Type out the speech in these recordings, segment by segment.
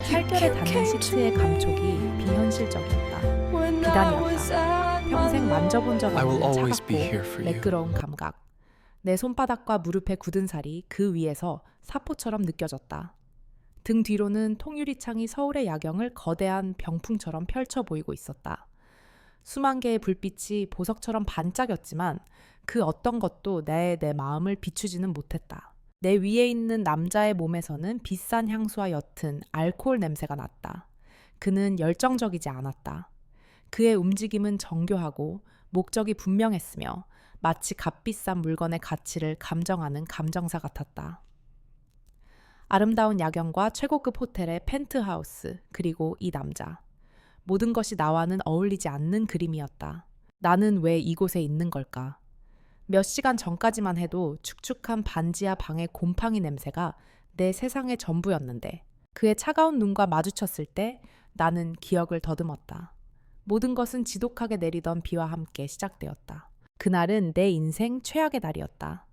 살결에 닿는 시트의 감촉이 비현실적이었다. 비단이었다. 평생 만져본 적 I will 없는 always be here 차갑고 for you. 매끄러운 감각. 내 손바닥과 무릎에 굳은 살이 그 위에서 사포처럼 느껴졌다. 등 뒤로는 통유리창이 서울의 야경을 거대한 병풍처럼 펼쳐 보이고 있었다. 수만 개의 불빛이 보석처럼 반짝였지만 그 어떤 것도 내 마음을 비추지는 못했다. 내 위에 있는 남자의 몸에서는 비싼 향수와 옅은 알코올 냄새가 났다. 그는 열정적이지 않았다. 그의 움직임은 정교하고 목적이 분명했으며 마치 값비싼 물건의 가치를 감정하는 감정사 같았다. 아름다운 야경과 최고급 호텔의 펜트하우스, 그리고 이 남자. 모든 것이 나와는 어울리지 않는 그림이었다. 나는 왜 이곳에 있는 걸까? 몇 시간 전까지만 해도 축축한 반지하 방의 곰팡이 냄새가 내 세상의 전부였는데 그의 차가운 눈과 마주쳤을 때 나는 기억을 더듬었다. 모든 것은 지독하게 내리던 비와 함께 시작되었다. 그날은 내 인생 최악의 날이었다.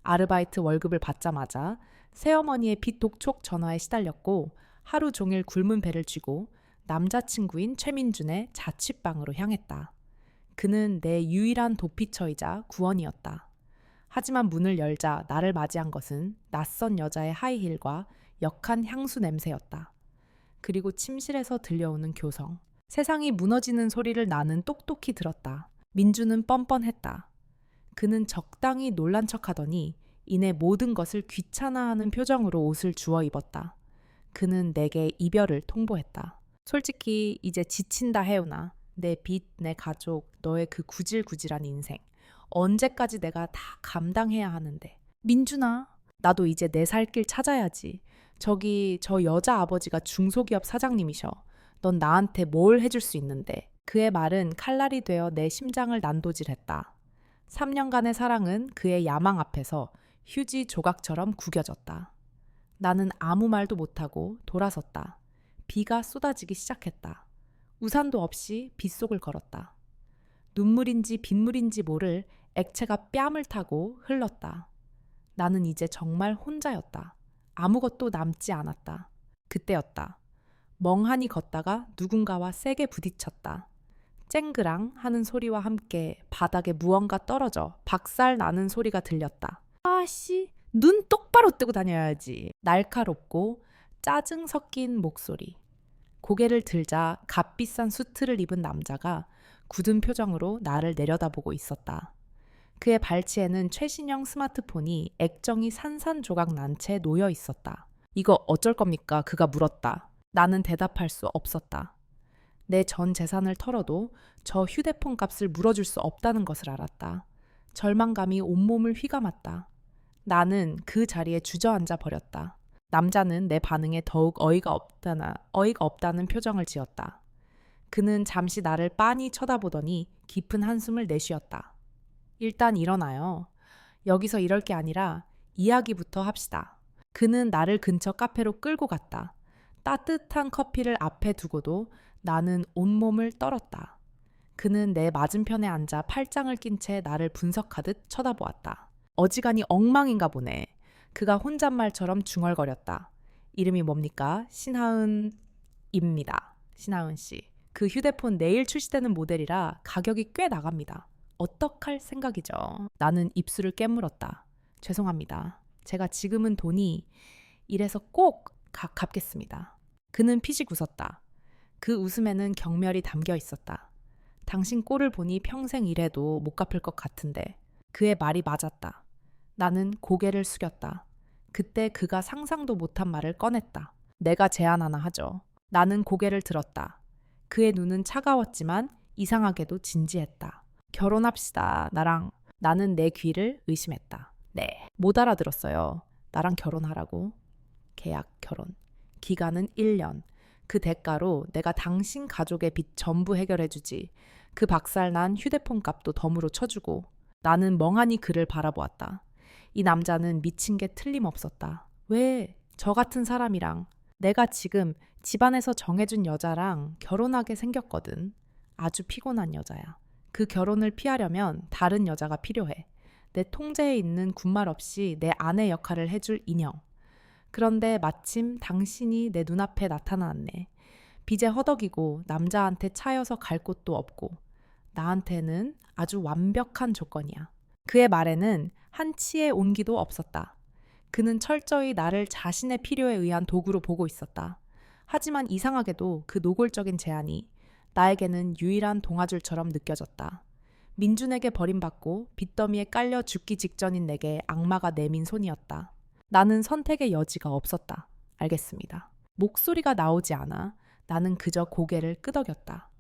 아르바이트 월급을 받자마자 새어머니의 빚독촉 전화에 시달렸고 하루 종일 굶은 배를 쥐고 남자친구인 최민준의 자취방으로 향했다. 그는 내 유일한 도피처이자 구원이었다. 하지만 문을 열자 나를 맞이한 것은 낯선 여자의 하이힐과 역한 향수 냄새였다. 그리고 침실에서 들려오는 교성. 세상이 무너지는 소리를 나는 똑똑히 들었다. 민주는 뻔뻔했다. 그는 적당히 놀란 척하더니 이내 모든 것을 귀찮아하는 표정으로 옷을 주워 입었다. 그는 내게 이별을 통보했다. 솔직히 이제 지친다 혜연아. 내 빚, 내 가족, 너의 그 구질구질한 인생. 언제까지 내가 다 감당해야 하는데. 민준아, 나도 이제 내 살 길 찾아야지. 저기 저 여자 아버지가 중소기업 사장님이셔. 넌 나한테 뭘 해줄 수 있는데. 그의 말은 칼날이 되어 내 심장을 난도질했다. 3년간의 사랑은 그의 야망 앞에서 휴지 조각처럼 구겨졌다. 나는 아무 말도 못하고 돌아섰다. 비가 쏟아지기 시작했다. 우산도 없이 빗속을 걸었다. 눈물인지 빗물인지 모를 액체가 뺨을 타고 흘렀다. 나는 이제 정말 혼자였다. 아무것도 남지 않았다. 그때였다. 멍하니 걷다가 누군가와 세게 부딪혔다. 쨍그랑 하는 소리와 함께 바닥에 무언가 떨어져 박살 나는 소리가 들렸다. 아씨, 눈 똑바로 뜨고 다녀야지. 날카롭고 짜증 섞인 목소리. 고개를 들자 값비싼 수트를 입은 남자가 굳은 표정으로 나를 내려다보고 있었다. 그의 발치에는 최신형 스마트폰이 액정이 산산조각 난 채 놓여 있었다. 이거 어쩔 겁니까? 그가 물었다. 나는 대답할 수 없었다. 내 전 재산을 털어도 저 휴대폰 값을 물어줄 수 없다는 것을 알았다. 절망감이 온몸을 휘감았다. 나는 그 자리에 주저앉아 버렸다. 남자는 내 반응에 더욱 어이가 없다는 표정을 지었다. 그는 잠시 나를 빤히 쳐다보더니 깊은 한숨을 내쉬었다. 일단 일어나요. 여기서 이럴 게 아니라 이야기부터 합시다. 그는 나를 근처 카페로 끌고 갔다. 따뜻한 커피를 앞에 두고도 나는 온몸을 떨었다. 그는 내 맞은편에 앉아 팔짱을 낀 채 나를 분석하듯 쳐다보았다. 어지간히 엉망인가 보네. 그가 혼잣말처럼 중얼거렸다. 이름이 뭡니까? 신하은입니다. 신하은 씨. 그 휴대폰 내일 출시되는 모델이라 가격이 꽤 나갑니다. 어떡할 생각이죠? 나는 입술을 깨물었다. 죄송합니다. 제가 지금은 돈이 이래서 꼭 갚겠습니다. 그는 피식 웃었다. 그 웃음에는 경멸이 담겨 있었다. 당신 꼴을 보니 평생 일해도 못 갚을 것 같은데. 그의 말이 맞았다. 나는 고개를 숙였다. 그때 그가 상상도 못한 말을 꺼냈다. 내가 제안 하나 하죠. 나는 고개를 들었다. 그의 눈은 차가웠지만 이상하게도 진지했다. 결혼합시다. 나는 내 귀를 의심했다. 네. 못 알아들었어요. 나랑 결혼하라고. 계약, 결혼. 기간은 1년. 그 대가로 내가 당신 가족의 빚 전부 해결해주지. 그 박살난 휴대폰 값도 덤으로 쳐주고. 나는 멍하니 그를 바라보았다. 이 남자는 미친 게 틀림없었다. 왜 저 같은 사람이랑 내가 지금 집안에서 정해준 여자랑 결혼하게 생겼거든. 아주 피곤한 여자야. 그 결혼을 피하려면 다른 여자가 필요해. 내 통제에 있는 군말 없이 내 아내 역할을 해줄 인형. 그런데 마침 당신이 내 눈앞에 나타났네. 빚에 허덕이고 남자한테 차여서 갈 곳도 없고 나한테는 아주 완벽한 조건이야. 그의 말에는 한치의 온기도 없었다. 그는 철저히 나를 자신의 필요에 의한 도구로 보고 있었다. 하지만 이상하게도 그 노골적인 제안이 나에게는 유일한 동아줄처럼 느껴졌다. 민준에게 버림받고 빚더미에 깔려 죽기 직전인 내게 악마가 내민 손이었다. 나는 선택의 여지가 없었다. 알겠습니다. 목소리가 나오지 않아 나는 그저 고개를 끄덕였다.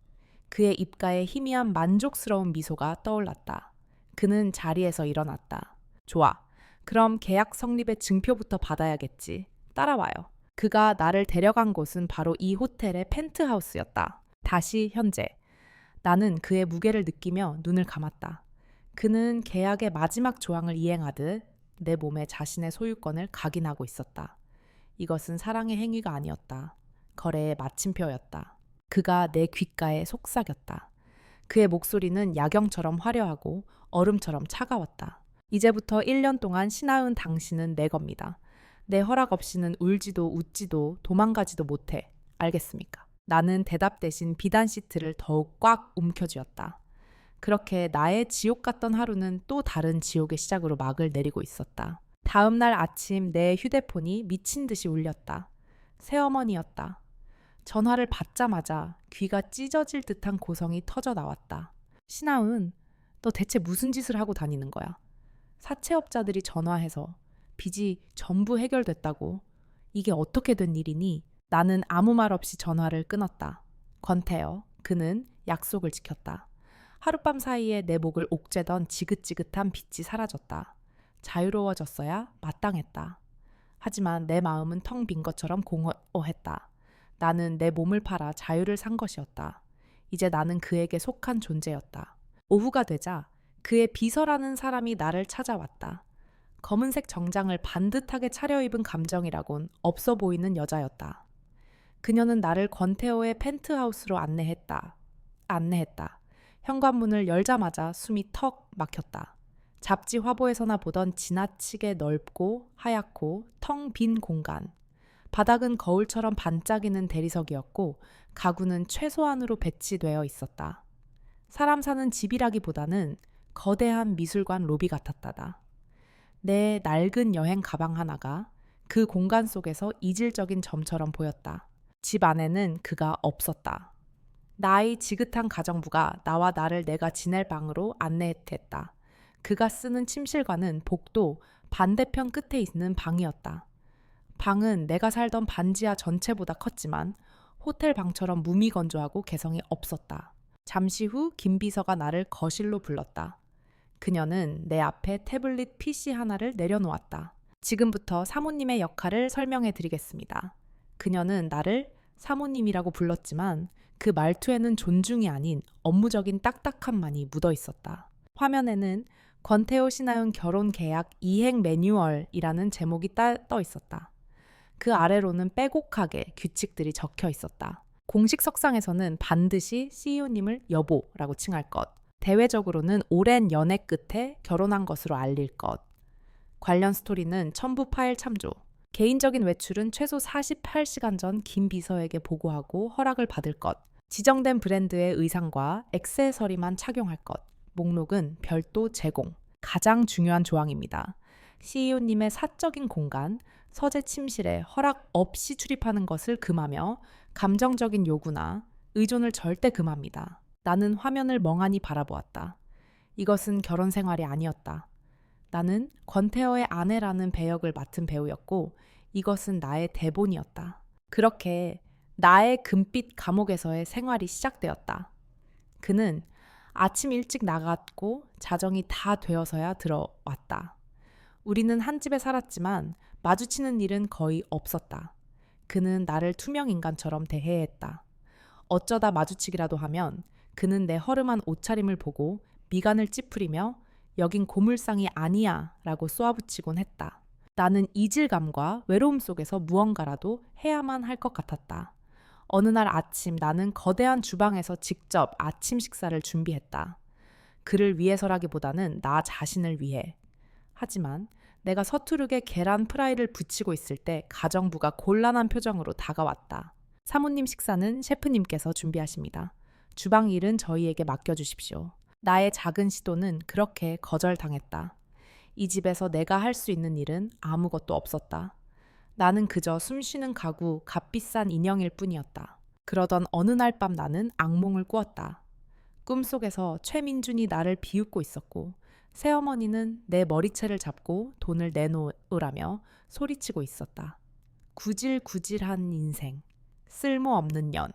그의 입가에 희미한 만족스러운 미소가 떠올랐다. 그는 자리에서 일어났다. 좋아. 그럼 계약 성립의 증표부터 받아야겠지. 따라와요. 그가 나를 데려간 곳은 바로 이 호텔의 펜트하우스였다. 다시 현재. 나는 그의 무게를 느끼며 눈을 감았다. 그는 계약의 마지막 조항을 이행하듯 내 몸에 자신의 소유권을 각인하고 있었다. 이것은 사랑의 행위가 아니었다. 거래의 마침표였다. 그가 내 귓가에 속삭였다. 그의 목소리는 야경처럼 화려하고 얼음처럼 차가웠다. 이제부터 1년 동안 신하은 당신은 내 겁니다. 내 허락 없이는 울지도 웃지도 도망가지도 못해. 알겠습니까? 나는 대답 대신 비단 시트를 더욱 꽉 움켜쥐었다. 그렇게 나의 지옥 같던 하루는 또 다른 지옥의 시작으로 막을 내리고 있었다. 다음 날 아침 내 휴대폰이 미친 듯이 울렸다. 새어머니였다. 전화를 받자마자 귀가 찢어질 듯한 고성이 터져 나왔다. 신하은, 너 대체 무슨 짓을 하고 다니는 거야? 사채업자들이 전화해서 빚이 전부 해결됐다고. 이게 어떻게 된 일이니? 나는 아무 말 없이 전화를 끊었다. 권태여, 그는 약속을 지켰다. 하룻밤 사이에 내 목을 옥죄던 지긋지긋한 빚이 사라졌다. 자유로워졌어야 마땅했다. 하지만 내 마음은 텅 빈 것처럼 공허했다. 나는 내 몸을 팔아 자유를 산 것이었다. 이제 나는 그에게 속한 존재였다. 오후가 되자 그의 비서라는 사람이 나를 찾아왔다. 검은색 정장을 반듯하게 차려입은 감정이라곤 없어 보이는 여자였다. 그녀는 나를 권태호의 펜트하우스로 안내했다. 현관문을 열자마자 숨이 턱 막혔다. 잡지 화보에서나 보던 지나치게 넓고 하얗고 텅 빈 공간. 바닥은 거울처럼 반짝이는 대리석이었고 가구는 최소한으로 배치되어 있었다. 사람 사는 집이라기보다는 거대한 미술관 로비 같았다. 내 낡은 여행 가방 하나가 그 공간 속에서 이질적인 점처럼 보였다. 집 안에는 그가 없었다. 나의 지긋한 가정부가 나와 나를 내가 지낼 방으로 안내했다. 그가 쓰는 침실과는 복도 반대편 끝에 있는 방이었다. 방은 내가 살던 반지하 전체보다 컸지만 호텔 방처럼 무미건조하고 개성이 없었다. 잠시 후 김 비서가 나를 거실로 불렀다. 그녀는 내 앞에 태블릿 PC 하나를 내려놓았다. 지금부터 사모님의 역할을 설명해 드리겠습니다. 그녀는 나를 사모님이라고 불렀지만 그 말투에는 존중이 아닌 업무적인 딱딱함만이 묻어 있었다. 화면에는 권태호 신하윤 결혼 계약 이행 매뉴얼이라는 제목이 떠 있었다. 그 아래로는 빼곡하게 규칙들이 적혀 있었다. 공식 석상에서는 반드시 CEO님을 여보라고 칭할 것, 대외적으로는 오랜 연애 끝에 결혼한 것으로 알릴 것, 관련 스토리는 첨부 파일 참조, 개인적인 외출은 최소 48시간 전 김 비서에게 보고하고 허락을 받을 것, 지정된 브랜드의 의상과 액세서리만 착용할 것, 목록은 별도 제공. 가장 중요한 조항입니다. CEO님의 사적인 공간, 서재 침실에 허락 없이 출입하는 것을 금하며 감정적인 요구나 의존을 절대 금합니다. 나는 화면을 멍하니 바라보았다. 이것은 결혼 생활이 아니었다. 나는 권태허의 아내라는 배역을 맡은 배우였고 이것은 나의 대본이었다. 그렇게 나의 금빛 감옥에서의 생활이 시작되었다. 그는 아침 일찍 나갔고 자정이 다 되어서야 들어왔다. 우리는 한 집에 살았지만 마주치는 일은 거의 없었다. 그는 나를 투명인간처럼 대해했다. 어쩌다 마주치기라도 하면 그는 내 허름한 옷차림을 보고 미간을 찌푸리며 여긴 고물상이 아니야 라고 쏘아붙이곤 했다. 나는 이질감과 외로움 속에서 무언가라도 해야만 할 것 같았다. 어느 날 아침 나는 거대한 주방에서 직접 아침 식사를 준비했다. 그를 위해서라기보다는 나 자신을 위해. 하지만 내가 서투르게 계란 프라이를 붙이고 있을 때 가정부가 곤란한 표정으로 다가왔다. 사모님 식사는 셰프님께서 준비하십니다. 주방 일은 저희에게 맡겨주십시오. 나의 작은 시도는 그렇게 거절당했다. 이 집에서 내가 할 수 있는 일은 아무것도 없었다. 나는 그저 숨쉬는 가구, 값비싼 인형일 뿐이었다. 그러던 어느 날 밤 나는 악몽을 꾸었다. 꿈속에서 최민준이 나를 비웃고 있었고 새어머니는 내 머리채를 잡고 돈을 내놓으라며 소리치고 있었다. 구질구질한 인생, 쓸모없는 년.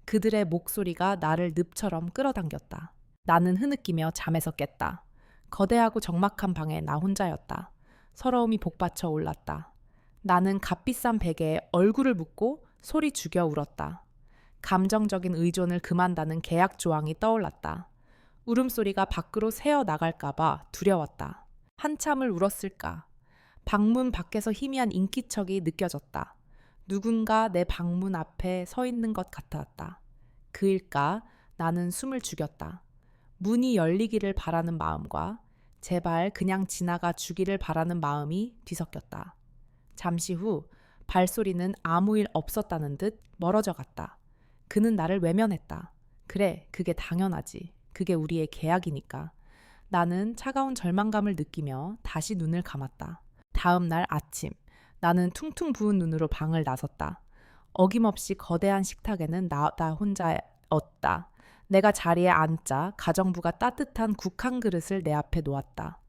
그들의 목소리가 나를 늪처럼 끌어당겼다. 나는 흐느끼며 잠에서 깼다. 거대하고 적막한 방에 나 혼자였다. 서러움이 복받쳐 올랐다. 나는 값비싼 베개에 얼굴을 묻고 소리 죽여 울었다. 감정적인 의존을 금한다는 계약 조항이 떠올랐다. 울음소리가 밖으로 새어 나갈까봐 두려웠다. 한참을 울었을까. 방문 밖에서 희미한 인기척이 느껴졌다. 누군가 내 방문 앞에 서 있는 것 같았다. 그일까 나는 숨을 죽였다. 문이 열리기를 바라는 마음과 제발 그냥 지나가 주기를 바라는 마음이 뒤섞였다. 잠시 후 발소리는 아무 일 없었다는 듯 멀어져 갔다. 그는 나를 외면했다. 그래, 그게 당연하지. 그게 우리의 계약이니까. 나는 차가운 절망감을 느끼며 다시 눈을 감았다. 다음 날 아침, 나는 퉁퉁 부은 눈으로 방을 나섰다. 어김없이 거대한 식탁에는 나 혼자였다. 내가 자리에 앉자 가정부가 따뜻한 국 한 그릇을 내 앞에 놓았다.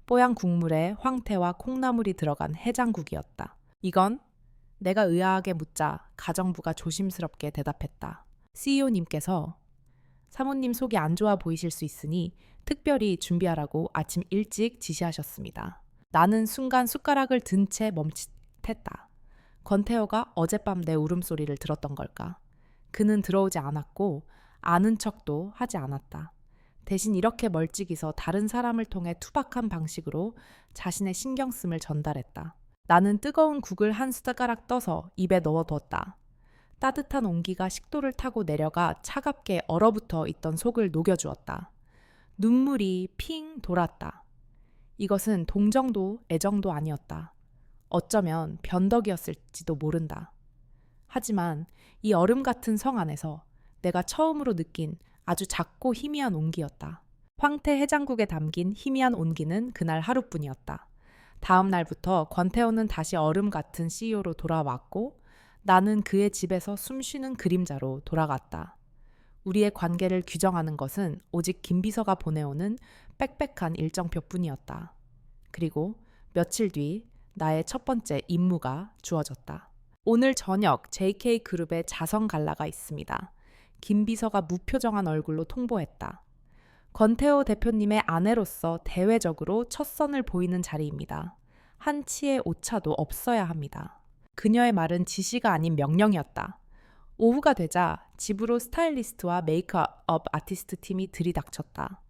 뽀얀 국물에 황태와 콩나물이 들어간 해장국이었다. 이건? 내가 의아하게 묻자 가정부가 조심스럽게 대답했다. CEO님께서 사모님 속이 안 좋아 보이실 수 있으니 특별히 준비하라고 아침 일찍 지시하셨습니다. 나는 순간 숟가락을 든 채 멈칫했다. 권태호가 어젯밤 내 울음소리를 들었던 걸까? 그는 들어오지 않았고 아는 척도 하지 않았다. 대신 이렇게 멀찍이서 다른 사람을 통해 투박한 방식으로 자신의 신경씀을 전달했다. 나는 뜨거운 국을 한 숟가락 떠서 입에 넣어두었다. 따뜻한 온기가 식도를 타고 내려가 차갑게 얼어붙어 있던 속을 녹여주었다. 눈물이 핑 돌았다. 이것은 동정도 애정도 아니었다. 어쩌면 변덕이었을지도 모른다. 하지만 이 얼음 같은 성 안에서 내가 처음으로 느낀 아주 작고 희미한 온기였다. 황태 해장국에 담긴 희미한 온기는 그날 하루뿐이었다. 다음 날부터 권태호는 다시 얼음 같은 CEO로 돌아왔고 나는 그의 집에서 숨쉬는 그림자로 돌아갔다. 우리의 관계를 규정하는 것은 오직 김비서가 보내오는 빽빽한 일정표뿐이었다. 그리고 며칠 뒤 나의 첫 번째 임무가 주어졌다. 오늘 저녁 JK그룹의 자선 갈라가 있습니다. 김비서가 무표정한 얼굴로 통보했다. 권태호 대표님의 아내로서 대외적으로 첫 선을 보이는 자리입니다. 한 치의 오차도 없어야 합니다. 그녀의 말은 지시가 아닌 명령이었다. 오후가 되자 집으로 스타일리스트와 메이크업 아티스트 팀이 들이닥쳤다.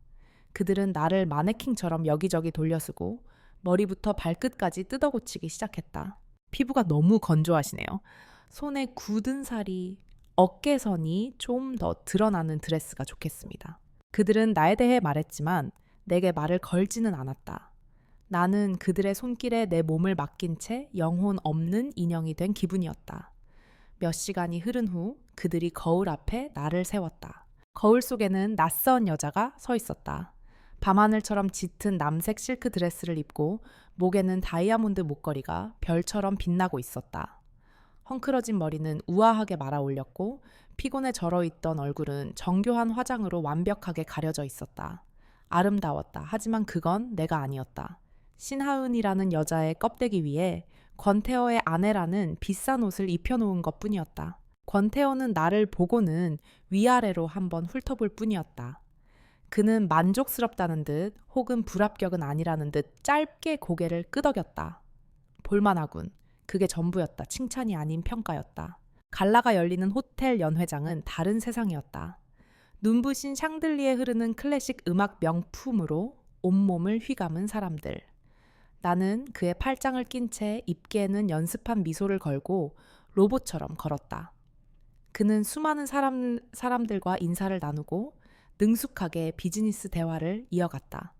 그들은 나를 마네킹처럼 여기저기 돌려쓰고 머리부터 발끝까지 뜯어고치기 시작했다. 피부가 너무 건조하시네요. 손에 굳은 살이, 어깨선이 좀 더 드러나는 드레스가 좋겠습니다. 그들은 나에 대해 말했지만 내게 말을 걸지는 않았다. 나는 그들의 손길에 내 몸을 맡긴 채 영혼 없는 인형이 된 기분이었다. 몇 시간이 흐른 후 그들이 거울 앞에 나를 세웠다. 거울 속에는 낯선 여자가 서 있었다. 밤하늘처럼 짙은 남색 실크 드레스를 입고 목에는 다이아몬드 목걸이가 별처럼 빛나고 있었다. 헝클어진 머리는 우아하게 말아 올렸고 피곤에 절어있던 얼굴은 정교한 화장으로 완벽하게 가려져 있었다. 아름다웠다. 하지만 그건 내가 아니었다. 신하은이라는 여자의 껍데기 위에 권태호의 아내라는 비싼 옷을 입혀놓은 것뿐이었다. 권태호는 나를 보고는 위아래로 한번 훑어볼 뿐이었다. 그는 만족스럽다는 듯 혹은 불합격은 아니라는 듯 짧게 고개를 끄덕였다. 볼만하군. 그게 전부였다. 칭찬이 아닌 평가였다. 갈라가 열리는 호텔 연회장은 다른 세상이었다. 눈부신 샹들리에 흐르는 클래식 음악 명품으로 온몸을 휘감은 사람들. 나는 그의 팔짱을 낀 채 입기에는 연습한 미소를 걸고 로봇처럼 걸었다. 그는 수많은 사람들과 인사를 나누고 능숙하게 비즈니스 대화를 이어갔다.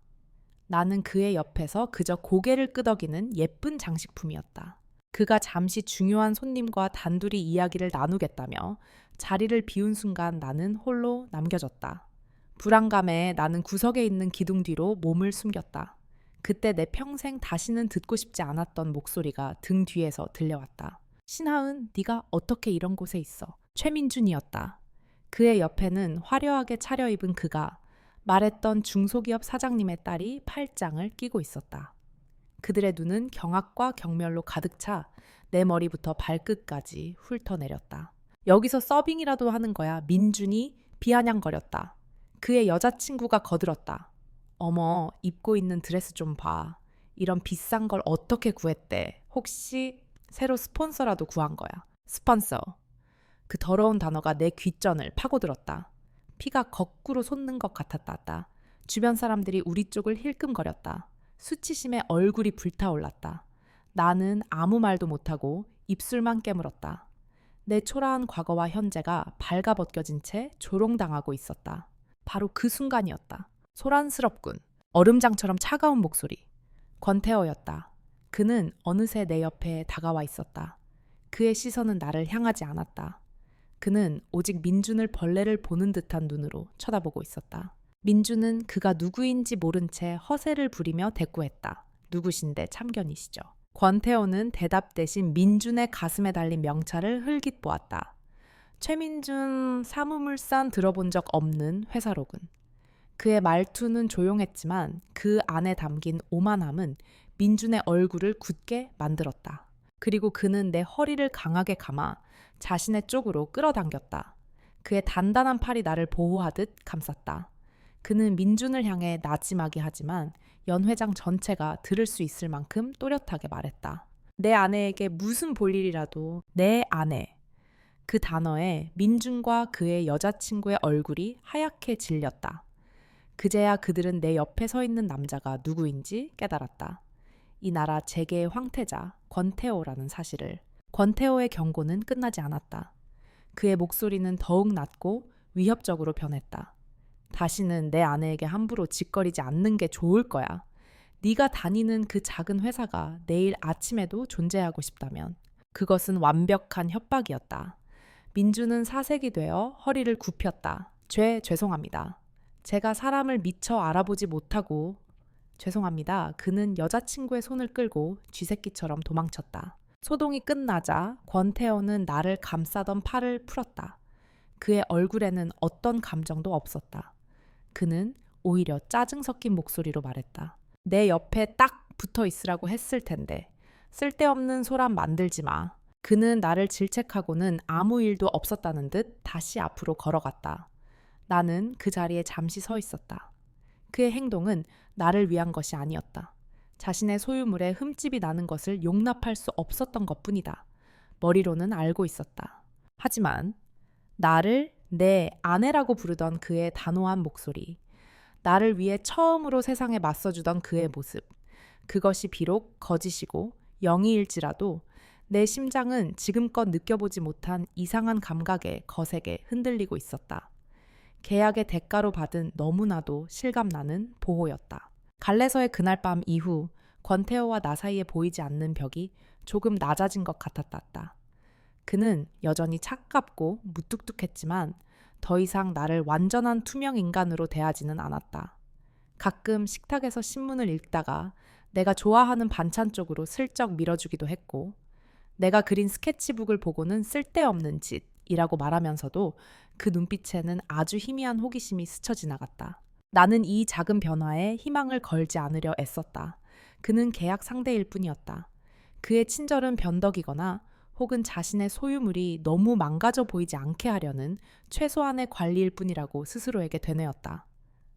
나는 그의 옆에서 그저 고개를 끄덕이는 예쁜 장식품이었다. 그가 잠시 중요한 손님과 단둘이 이야기를 나누겠다며 자리를 비운 순간 나는 홀로 남겨졌다. 불안감에 나는 구석에 있는 기둥 뒤로 몸을 숨겼다. 그때 내 평생 다시는 듣고 싶지 않았던 목소리가 등 뒤에서 들려왔다. 신하은, 네가 어떻게 이런 곳에 있어? 최민준이었다. 그의 옆에는 화려하게 차려입은 그가 말했던 중소기업 사장님의 딸이 팔짱을 끼고 있었다. 그들의 눈은 경악과 경멸로 가득 차 내 머리부터 발끝까지 훑어내렸다. 여기서 서빙이라도 하는 거야. 민준이 비아냥거렸다. 그의 여자친구가 거들었다. 어머, 입고 있는 드레스 좀 봐. 이런 비싼 걸 어떻게 구했대? 혹시 새로 스폰서라도 구한 거야? 스폰서. 그 더러운 단어가 내 귓전을 파고들었다. 피가 거꾸로 솟는 것 같았다. 주변 사람들이 우리 쪽을 힐끔거렸다. 수치심에 얼굴이 불타올랐다. 나는 아무 말도 못하고 입술만 깨물었다. 내 초라한 과거와 현재가 발가벗겨진 채 조롱당하고 있었다. 바로 그 순간이었다. 소란스럽군. 얼음장처럼 차가운 목소리. 권태호였다. 그는 어느새 내 옆에 다가와 있었다. 그의 시선은 나를 향하지 않았다. 그는 오직 민준을 벌레를 보는 듯한 눈으로 쳐다보고 있었다. 민준은 그가 누구인지 모른 채 허세를 부리며 대꾸했다. 누구신데 참견이시죠? 권태호는 대답 대신 민준의 가슴에 달린 명찰을 흘깃 보았다. 최민준 사무물산 들어본 적 없는 회사로군. 그의 말투는 조용했지만 그 안에 담긴 오만함은 민준의 얼굴을 굳게 만들었다. 그리고 그는 내 허리를 강하게 감아 자신의 쪽으로 끌어당겼다. 그의 단단한 팔이 나를 보호하듯 감쌌다. 그는 민준을 향해 나지막이 하지만 연 회장 전체가 들을 수 있을 만큼 또렷하게 말했다. 내 아내에게 무슨 볼일이라도 내 아내. 그 단어에 민준과 그의 여자친구의 얼굴이 하얗게 질렸다. 그제야 그들은 내 옆에 서 있는 남자가 누구인지 깨달았다. 이 나라 재계의 황태자 권태호라는 사실을. 권태호의 경고는 끝나지 않았다. 그의 목소리는 더욱 낮고 위협적으로 변했다. 다시는 내 아내에게 함부로 짓거리지 않는 게 좋을 거야. 네가 다니는 그 작은 회사가 내일 아침에도 존재하고 싶다면. 그것은 완벽한 협박이었다. 민주는 사색이 되어 허리를 굽혔다. 죄송합니다. 제가 사람을 미처 알아보지 못하고 죄송합니다. 그는 여자친구의 손을 끌고 쥐새끼처럼 도망쳤다. 소동이 끝나자 권태호는 나를 감싸던 팔을 풀었다. 그의 얼굴에는 어떤 감정도 없었다. 그는 오히려 짜증 섞인 목소리로 말했다. 내 옆에 딱 붙어 있으라고 했을 텐데 쓸데없는 소란 만들지 마. 그는 나를 질책하고는 아무 일도 없었다는 듯 다시 앞으로 걸어갔다. 나는 그 자리에 잠시 서 있었다. 그의 행동은 나를 위한 것이 아니었다. 자신의 소유물에 흠집이 나는 것을 용납할 수 없었던 것뿐이다. 머리로는 알고 있었다. 하지만 나를 내 아내라고 부르던 그의 단호한 목소리, 나를 위해 처음으로 세상에 맞서주던 그의 모습, 그것이 비록 거짓이고 영이일지라도 내 심장은 지금껏 느껴보지 못한 이상한 감각에 거세게 흔들리고 있었다. 계약의 대가로 받은 너무나도 실감나는 보호였다. 갈래서의 그날 밤 이후 권태호와 나 사이에 보이지 않는 벽이 조금 낮아진 것 같았다. 그는 여전히 차갑고 무뚝뚝했지만 더 이상 나를 완전한 투명 인간으로 대하지는 않았다. 가끔 식탁에서 신문을 읽다가 내가 좋아하는 반찬 쪽으로 슬쩍 밀어주기도 했고, 내가 그린 스케치북을 보고는 쓸데없는 짓이라고 말하면서도 그 눈빛에는 아주 희미한 호기심이 스쳐 지나갔다. 나는 이 작은 변화에 희망을 걸지 않으려 애썼다. 그는 계약 상대일 뿐이었다. 그의 친절은 변덕이거나 혹은 자신의 소유물이 너무 망가져 보이지 않게 하려는 최소한의 관리일 뿐이라고 스스로에게 되뇌었다.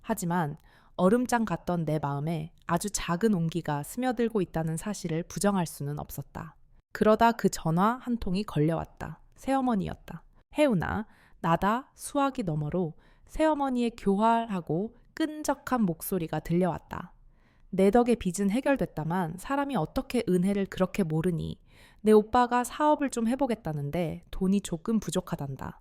하지만 얼음장 같던 내 마음에 아주 작은 온기가 스며들고 있다는 사실을 부정할 수는 없었다. 그러다 그 전화 한 통이 걸려왔다. 새어머니였다. 혜훈아, 나다 수화기 너머로 새어머니의 교활하고 끈적한 목소리가 들려왔다. 내 덕에 빚은 해결됐다만 사람이 어떻게 은혜를 그렇게 모르니. 내 오빠가 사업을 좀 해보겠다는데 돈이 조금 부족하단다.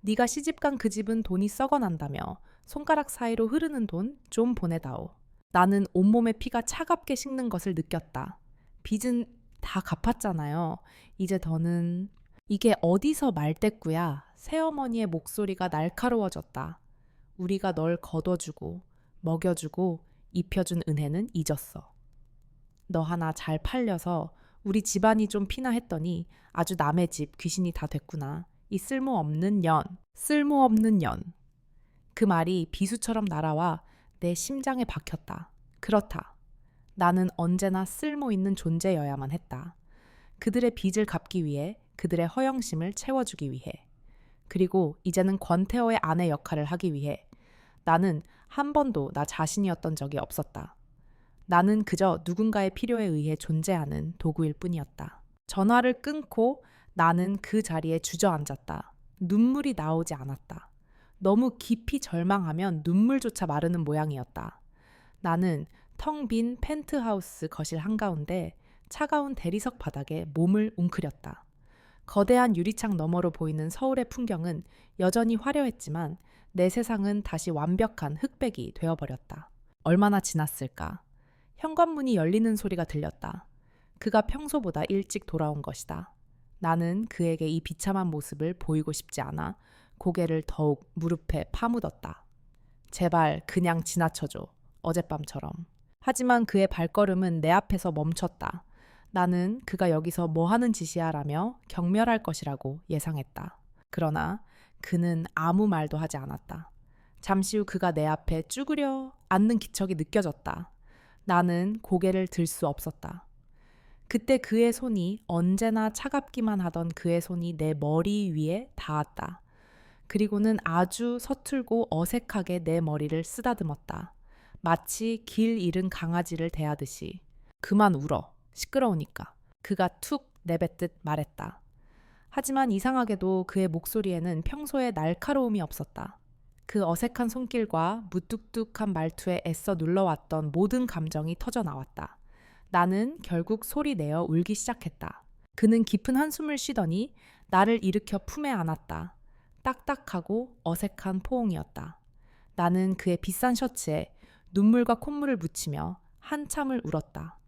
네가 시집간 그 집은 돈이 썩어난다며 손가락 사이로 흐르는 돈 좀 보내다오. 나는 온몸의 피가 차갑게 식는 것을 느꼈다. 빚은 다 갚았잖아요. 이제 더는 이게 어디서 말대꾸야. 새어머니의 목소리가 날카로워졌다. 우리가 널 걷어주고 먹여주고 입혀준 은혜는 잊었어. 너 하나 잘 팔려서 우리 집안이 좀 피나 했더니 아주 남의 집 귀신이 다 됐구나. 이 쓸모없는 년, 쓸모없는 년. 그 말이 비수처럼 날아와 내 심장에 박혔다. 그렇다. 나는 언제나 쓸모 있는 존재여야만 했다. 그들의 빚을 갚기 위해, 그들의 허영심을 채워주기 위해. 그리고 이제는 권태호의 아내 역할을 하기 위해. 나는 한 번도 나 자신이었던 적이 없었다. 나는 그저 누군가의 필요에 의해 존재하는 도구일 뿐이었다. 전화를 끊고 나는 그 자리에 주저앉았다. 눈물이 나오지 않았다. 너무 깊이 절망하면 눈물조차 마르는 모양이었다. 나는 텅 빈 펜트하우스 거실 한가운데 차가운 대리석 바닥에 몸을 웅크렸다. 거대한 유리창 너머로 보이는 서울의 풍경은 여전히 화려했지만 내 세상은 다시 완벽한 흑백이 되어버렸다. 얼마나 지났을까? 현관문이 열리는 소리가 들렸다. 그가 평소보다 일찍 돌아온 것이다. 나는 그에게 이 비참한 모습을 보이고 싶지 않아 고개를 더욱 무릎에 파묻었다. 제발 그냥 지나쳐줘. 어젯밤처럼. 하지만 그의 발걸음은 내 앞에서 멈췄다. 나는 그가 여기서 뭐 하는 짓이야 라며 경멸할 것이라고 예상했다. 그러나 그는 아무 말도 하지 않았다. 잠시 후 그가 내 앞에 쭈그려 앉는 기척이 느껴졌다. 나는 고개를 들 수 없었다. 그때 그의 손이 언제나 차갑기만 하던 그의 손이 내 머리 위에 닿았다. 그리고는 아주 서툴고 어색하게 내 머리를 쓰다듬었다. 마치 길 잃은 강아지를 대하듯이. 그만 울어. 시끄러우니까. 그가 툭 내뱉듯 말했다. 하지만 이상하게도 그의 목소리에는 평소의 날카로움이 없었다. 그 어색한 손길과 무뚝뚝한 말투에 애써 눌러왔던 모든 감정이 터져 나왔다. 나는 결국 소리 내어 울기 시작했다. 그는 깊은 한숨을 쉬더니 나를 일으켜 품에 안았다. 딱딱하고 어색한 포옹이었다. 나는 그의 비싼 셔츠에 눈물과 콧물을 묻히며 한참을 울었다.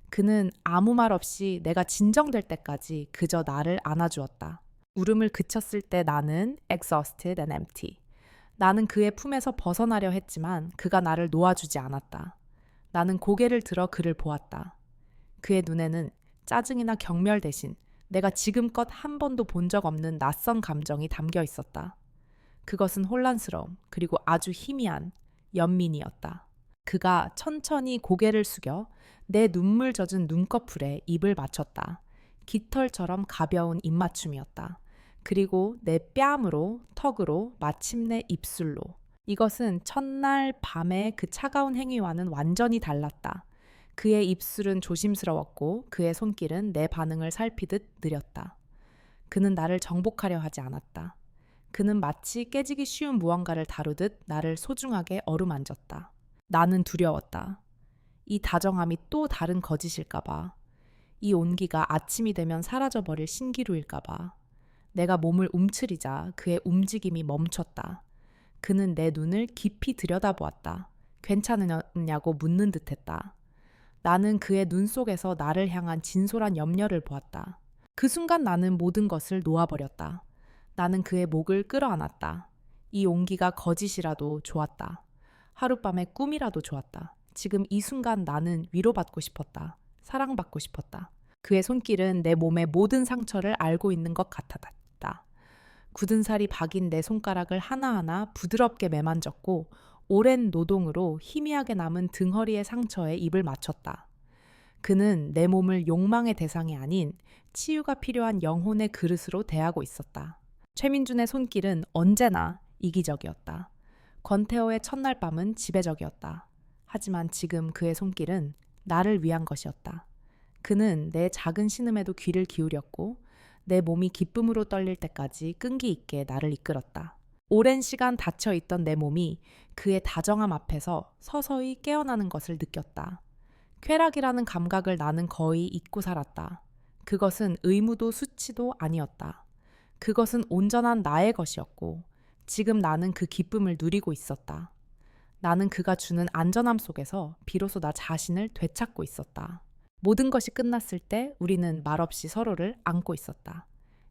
그는 아무 말 없이 내가 진정될 때까지 그저 나를 안아주었다. 울음을 그쳤을 때 나는 exhausted and empty. 나는 그의 품에서 벗어나려 했지만 그가 나를 놓아주지 않았다. 나는 고개를 들어 그를 보았다. 그의 눈에는 짜증이나 경멸 대신 내가 지금껏 한 번도 본 적 없는 낯선 감정이 담겨 있었다. 그것은 혼란스러움 그리고 아주 희미한 연민이었다. 그가 천천히 고개를 숙여 내 눈물 젖은 눈꺼풀에 입을 맞췄다. 깃털처럼 가벼운 입맞춤이었다. 그리고 내 뺨으로, 턱으로, 마침내 입술로. 이것은 첫날 밤의 그 차가운 행위와는 완전히 달랐다. 그의 입술은 조심스러웠고 그의 손길은 내 반응을 살피듯 느렸다. 그는 나를 정복하려 하지 않았다. 그는 마치 깨지기 쉬운 무언가를 다루듯 나를 소중하게 어루만졌다. 나는 두려웠다. 이 다정함이 또 다른 거짓일까봐. 이 온기가 아침이 되면 사라져버릴 신기루일까봐. 내가 몸을 움츠리자 그의 움직임이 멈췄다. 그는 내 눈을 깊이 들여다보았다. 괜찮으냐고 묻는 듯했다. 나는 그의 눈 속에서 나를 향한 진솔한 염려를 보았다. 그 순간 나는 모든 것을 놓아버렸다. 나는 그의 목을 끌어안았다. 이 온기가 거짓이라도 좋았다. 하룻밤의 꿈이라도 좋았다. 지금 이 순간 나는 위로받고 싶었다. 사랑받고 싶었다. 그의 손길은 내 몸의 모든 상처를 알고 있는 것 같았다. 굳은 살이 박인 내 손가락을 하나하나 부드럽게 매만졌고 오랜 노동으로 희미하게 남은 등허리의 상처에 입을 맞췄다. 그는 내 몸을 욕망의 대상이 아닌 치유가 필요한 영혼의 그릇으로 대하고 있었다. 최민준의 손길은 언제나 이기적이었다. 권태호의 첫날 밤은 지배적이었다. 하지만 지금 그의 손길은 나를 위한 것이었다. 그는 내 작은 신음에도 귀를 기울였고 내 몸이 기쁨으로 떨릴 때까지 끈기 있게 나를 이끌었다. 오랜 시간 닫혀있던 내 몸이 그의 다정함 앞에서 서서히 깨어나는 것을 느꼈다. 쾌락이라는 감각을 나는 거의 잊고 살았다. 그것은 의무도 수치도 아니었다. 그것은 온전한 나의 것이었고 지금 나는 그 기쁨을 누리고 있었다. 나는 그가 주는 안전함 속에서 비로소 나 자신을 되찾고 있었다. 모든 것이 끝났을 때 우리는 말없이 서로를 안고 있었다.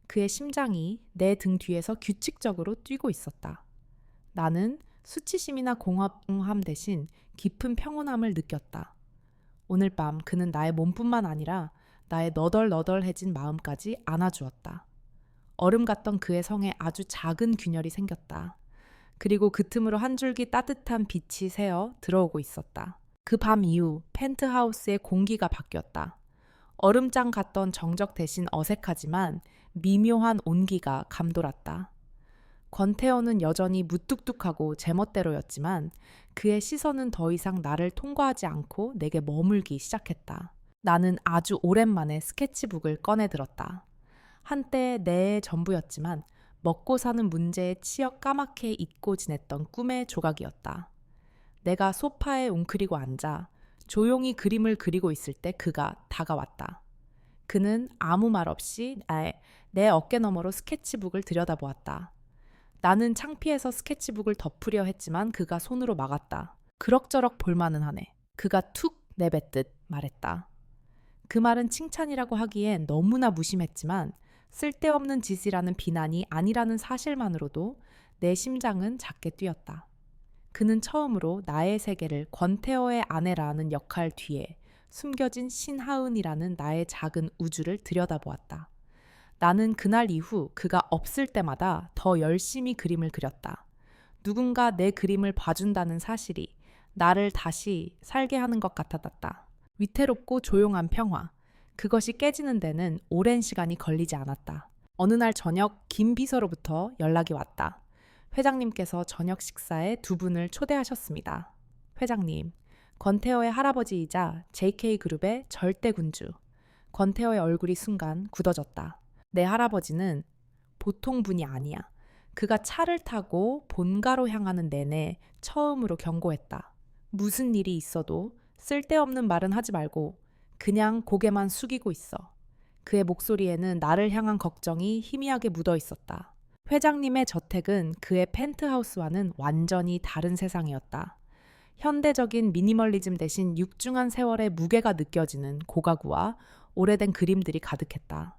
그의 심장이 내 등 뒤에서 규칙적으로 뛰고 있었다. 나는 수치심이나 공허함 대신 깊은 평온함을 느꼈다. 오늘 밤 그는 나의 몸뿐만 아니라 나의 너덜너덜해진 마음까지 안아주었다. 얼음 같던 그의 성에 아주 작은 균열이 생겼다. 그리고 그 틈으로 한 줄기 따뜻한 빛이 새어 들어오고 있었다. 그 밤 이후 펜트하우스의 공기가 바뀌었다. 얼음장 같던 정적 대신 어색하지만 미묘한 온기가 감돌았다. 권태호는 여전히 무뚝뚝하고 제멋대로였지만 그의 시선은 더 이상 나를 통과하지 않고 내게 머물기 시작했다. 나는 아주 오랜만에 스케치북을 꺼내 들었다. 한때 내 전부였지만 먹고 사는 문제에 치여 까맣게 잊고 지냈던 꿈의 조각이었다. 내가 소파에 웅크리고 앉아 조용히 그림을 그리고 있을 때 그가 다가왔다. 그는 아무 말 없이 내 어깨 너머로 스케치북을 들여다보았다. 나는 창피해서 스케치북을 덮으려 했지만 그가 손으로 막았다. 그럭저럭 볼만은 하네. 그가 툭 내뱉듯 말했다. 그 말은 칭찬이라고 하기엔 너무나 무심했지만 쓸데없는 짓이라는 비난이 아니라는 사실만으로도 내 심장은 작게 뛰었다. 그는 처음으로 나의 세계를 권태호의 아내라는 역할 뒤에 숨겨진 신하은이라는 나의 작은 우주를 들여다보았다. 나는 그날 이후 그가 없을 때마다 더 열심히 그림을 그렸다. 누군가 내 그림을 봐준다는 사실이 나를 다시 살게 하는 것 같았다. 위태롭고 조용한 평화. 그것이 깨지는 데는 오랜 시간이 걸리지 않았다. 어느 날 저녁 김 비서로부터 연락이 왔다. 회장님께서 저녁 식사에 두 분을 초대하셨습니다. 회장님, 권태호의 할아버지이자 JK그룹의 절대 군주. 권태호의 얼굴이 순간 굳어졌다. 내 할아버지는 보통 분이 아니야. 그가 차를 타고 본가로 향하는 내내 처음으로 경고했다. 무슨 일이 있어도 쓸데없는 말은 하지 말고 그냥 고개만 숙이고 있어. 그의 목소리에는 나를 향한 걱정이 희미하게 묻어 있었다. 회장님의 저택은 그의 펜트하우스와는 완전히 다른 세상이었다. 현대적인 미니멀리즘 대신 육중한 세월의 무게가 느껴지는 고가구와 오래된 그림들이 가득했다.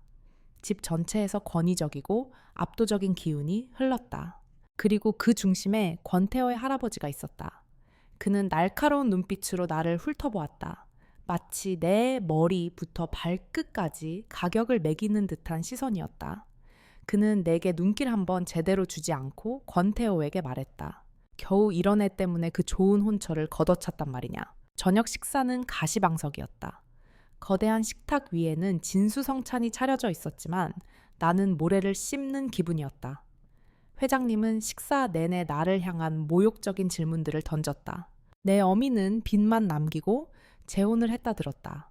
집 전체에서 권위적이고 압도적인 기운이 흘렀다. 그리고 그 중심에 권태호의 할아버지가 있었다. 그는 날카로운 눈빛으로 나를 훑어보았다. 마치 내 머리부터 발끝까지 가격을 매기는 듯한 시선이었다. 그는 내게 눈길 한번 제대로 주지 않고 권태호에게 말했다. 겨우 이런 애 때문에 그 좋은 혼처를 걷어찼단 말이냐. 저녁 식사는 가시방석이었다. 거대한 식탁 위에는 진수성찬이 차려져 있었지만 나는 모래를 씹는 기분이었다. 회장님은 식사 내내 나를 향한 모욕적인 질문들을 던졌다. 내 어미는 빚만 남기고 재혼을 했다 들었다.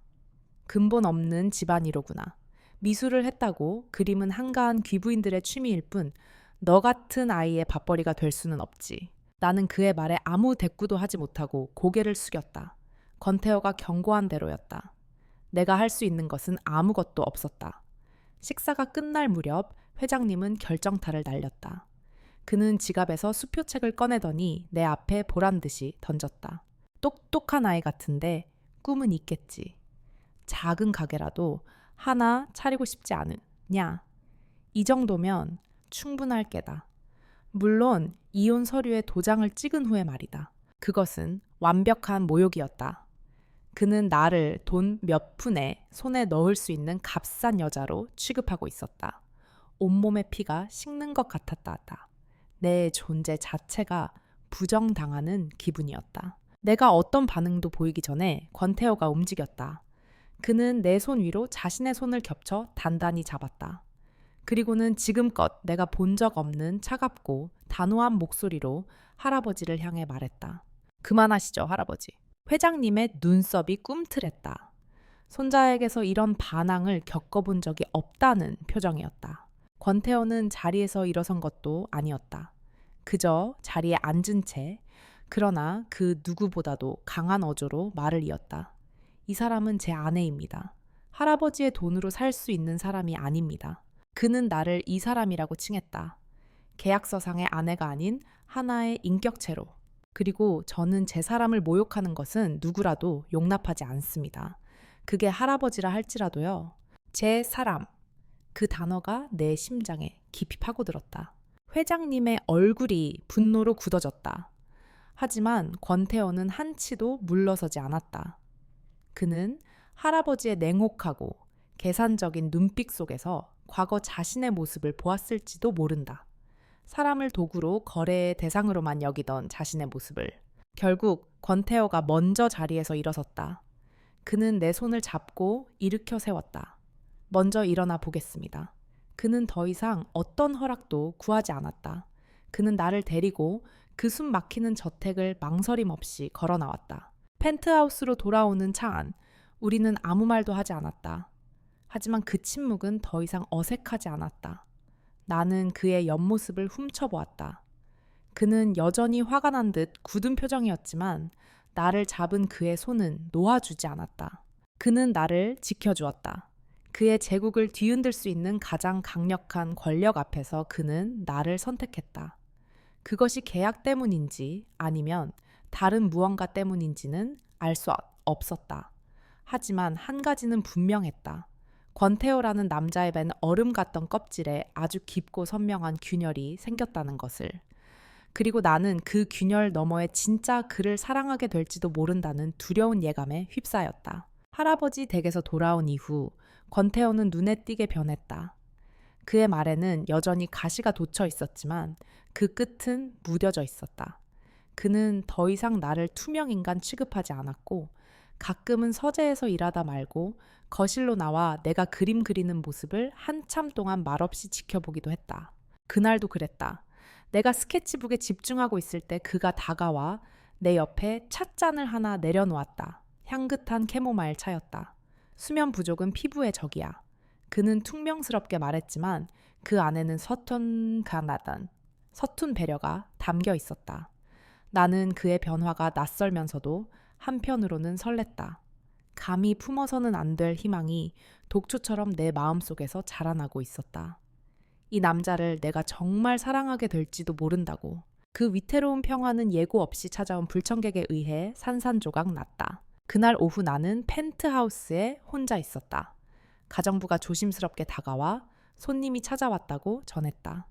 근본 없는 집안이로구나. 미술을 했다고 그림은 한가한 귀부인들의 취미일 뿐 너 같은 아이의 밥벌이가 될 수는 없지. 나는 그의 말에 아무 대꾸도 하지 못하고 고개를 숙였다. 권태호가 경고한 대로였다. 내가 할 수 있는 것은 아무것도 없었다. 식사가 끝날 무렵 회장님은 결정타를 날렸다. 그는 지갑에서 수표책을 꺼내더니 내 앞에 보란듯이 던졌다. 똑똑한 아이 같은데 꿈은 있겠지. 작은 가게라도 하나 차리고 싶지 않으냐. 이 정도면 충분할 게다. 물론 이혼 서류에 도장을 찍은 후에 말이다. 그것은 완벽한 모욕이었다. 그는 나를 돈 몇 푼에 손에 넣을 수 있는 값싼 여자로 취급하고 있었다. 온몸의 피가 식는 것 같았다. 내 존재 자체가 부정당하는 기분이었다. 내가 어떤 반응도 보이기 전에 권태호가 움직였다. 그는 내 손 위로 자신의 손을 겹쳐 단단히 잡았다. 그리고는 지금껏 내가 본 적 없는 차갑고 단호한 목소리로 할아버지를 향해 말했다. 그만하시죠, 할아버지. 회장님의 눈썹이 꿈틀했다. 손자에게서 이런 반항을 겪어본 적이 없다는 표정이었다. 권태호는 자리에서 일어선 것도 아니었다. 그저 자리에 앉은 채 그러나 그 누구보다도 강한 어조로 말을 이었다. 이 사람은 제 아내입니다. 할아버지의 돈으로 살 수 있는 사람이 아닙니다. 그는 나를 이 사람이라고 칭했다. 계약서상의 아내가 아닌 하나의 인격체로. 그리고 저는 제 사람을 모욕하는 것은 누구라도 용납하지 않습니다. 그게 할아버지라 할지라도요. 제 사람, 그 단어가 내 심장에 깊이 파고들었다. 회장님의 얼굴이 분노로 굳어졌다. 하지만 권태호는 한치도 물러서지 않았다. 그는 할아버지의 냉혹하고 계산적인 눈빛 속에서 과거 자신의 모습을 보았을지도 모른다. 사람을 도구로 거래의 대상으로만 여기던 자신의 모습을. 결국 권태호가 먼저 자리에서 일어섰다. 그는 내 손을 잡고 일으켜 세웠다. 먼저 일어나 보겠습니다. 그는 더 이상 어떤 허락도 구하지 않았다. 그는 나를 데리고 그 숨 막히는 저택을 망설임 없이 걸어 나왔다. 펜트하우스로 돌아오는 차 안, 우리는 아무 말도 하지 않았다. 하지만 그 침묵은 더 이상 어색하지 않았다. 나는 그의 옆모습을 훔쳐보았다. 그는 여전히 화가 난 듯 굳은 표정이었지만 나를 잡은 그의 손은 놓아주지 않았다. 그는 나를 지켜주었다. 그의 제국을 뒤흔들 수 있는 가장 강력한 권력 앞에서 그는 나를 선택했다. 그것이 계약 때문인지 아니면 다른 무언가 때문인지는 알 수 없었다. 하지만 한 가지는 분명했다. 권태호라는 남자의 밴 얼음 같던 껍질에 아주 깊고 선명한 균열이 생겼다는 것을. 그리고 나는 그 균열 너머에 진짜 그를 사랑하게 될지도 모른다는 두려운 예감에 휩싸였다. 할아버지 댁에서 돌아온 이후 권태호는 눈에 띄게 변했다. 그의 말에는 여전히 가시가 돋쳐 있었지만 그 끝은 무뎌져 있었다. 그는 더 이상 나를 투명인간 취급하지 않았고 가끔은 서재에서 일하다 말고 거실로 나와 내가 그림 그리는 모습을 한참 동안 말없이 지켜보기도 했다. 그날도 그랬다. 내가 스케치북에 집중하고 있을 때 그가 다가와 내 옆에 찻잔을 하나 내려놓았다. 향긋한 캐모마일 차였다. 수면 부족은 피부의 적이야. 그는 퉁명스럽게 말했지만 그 안에는 서툰 배려가 담겨 있었다. 나는 그의 변화가 낯설면서도 한편으로는 설렜다. 감히 품어서는 안 될 희망이 독초처럼 내 마음속에서 자라나고 있었다. 이 남자를 내가 정말 사랑하게 될지도 모른다고. 그 위태로운 평화는 예고 없이 찾아온 불청객에 의해 산산조각 났다. 그날 오후 나는 펜트하우스에 혼자 있었다. 가정부가 조심스럽게 다가와 손님이 찾아왔다고 전했다.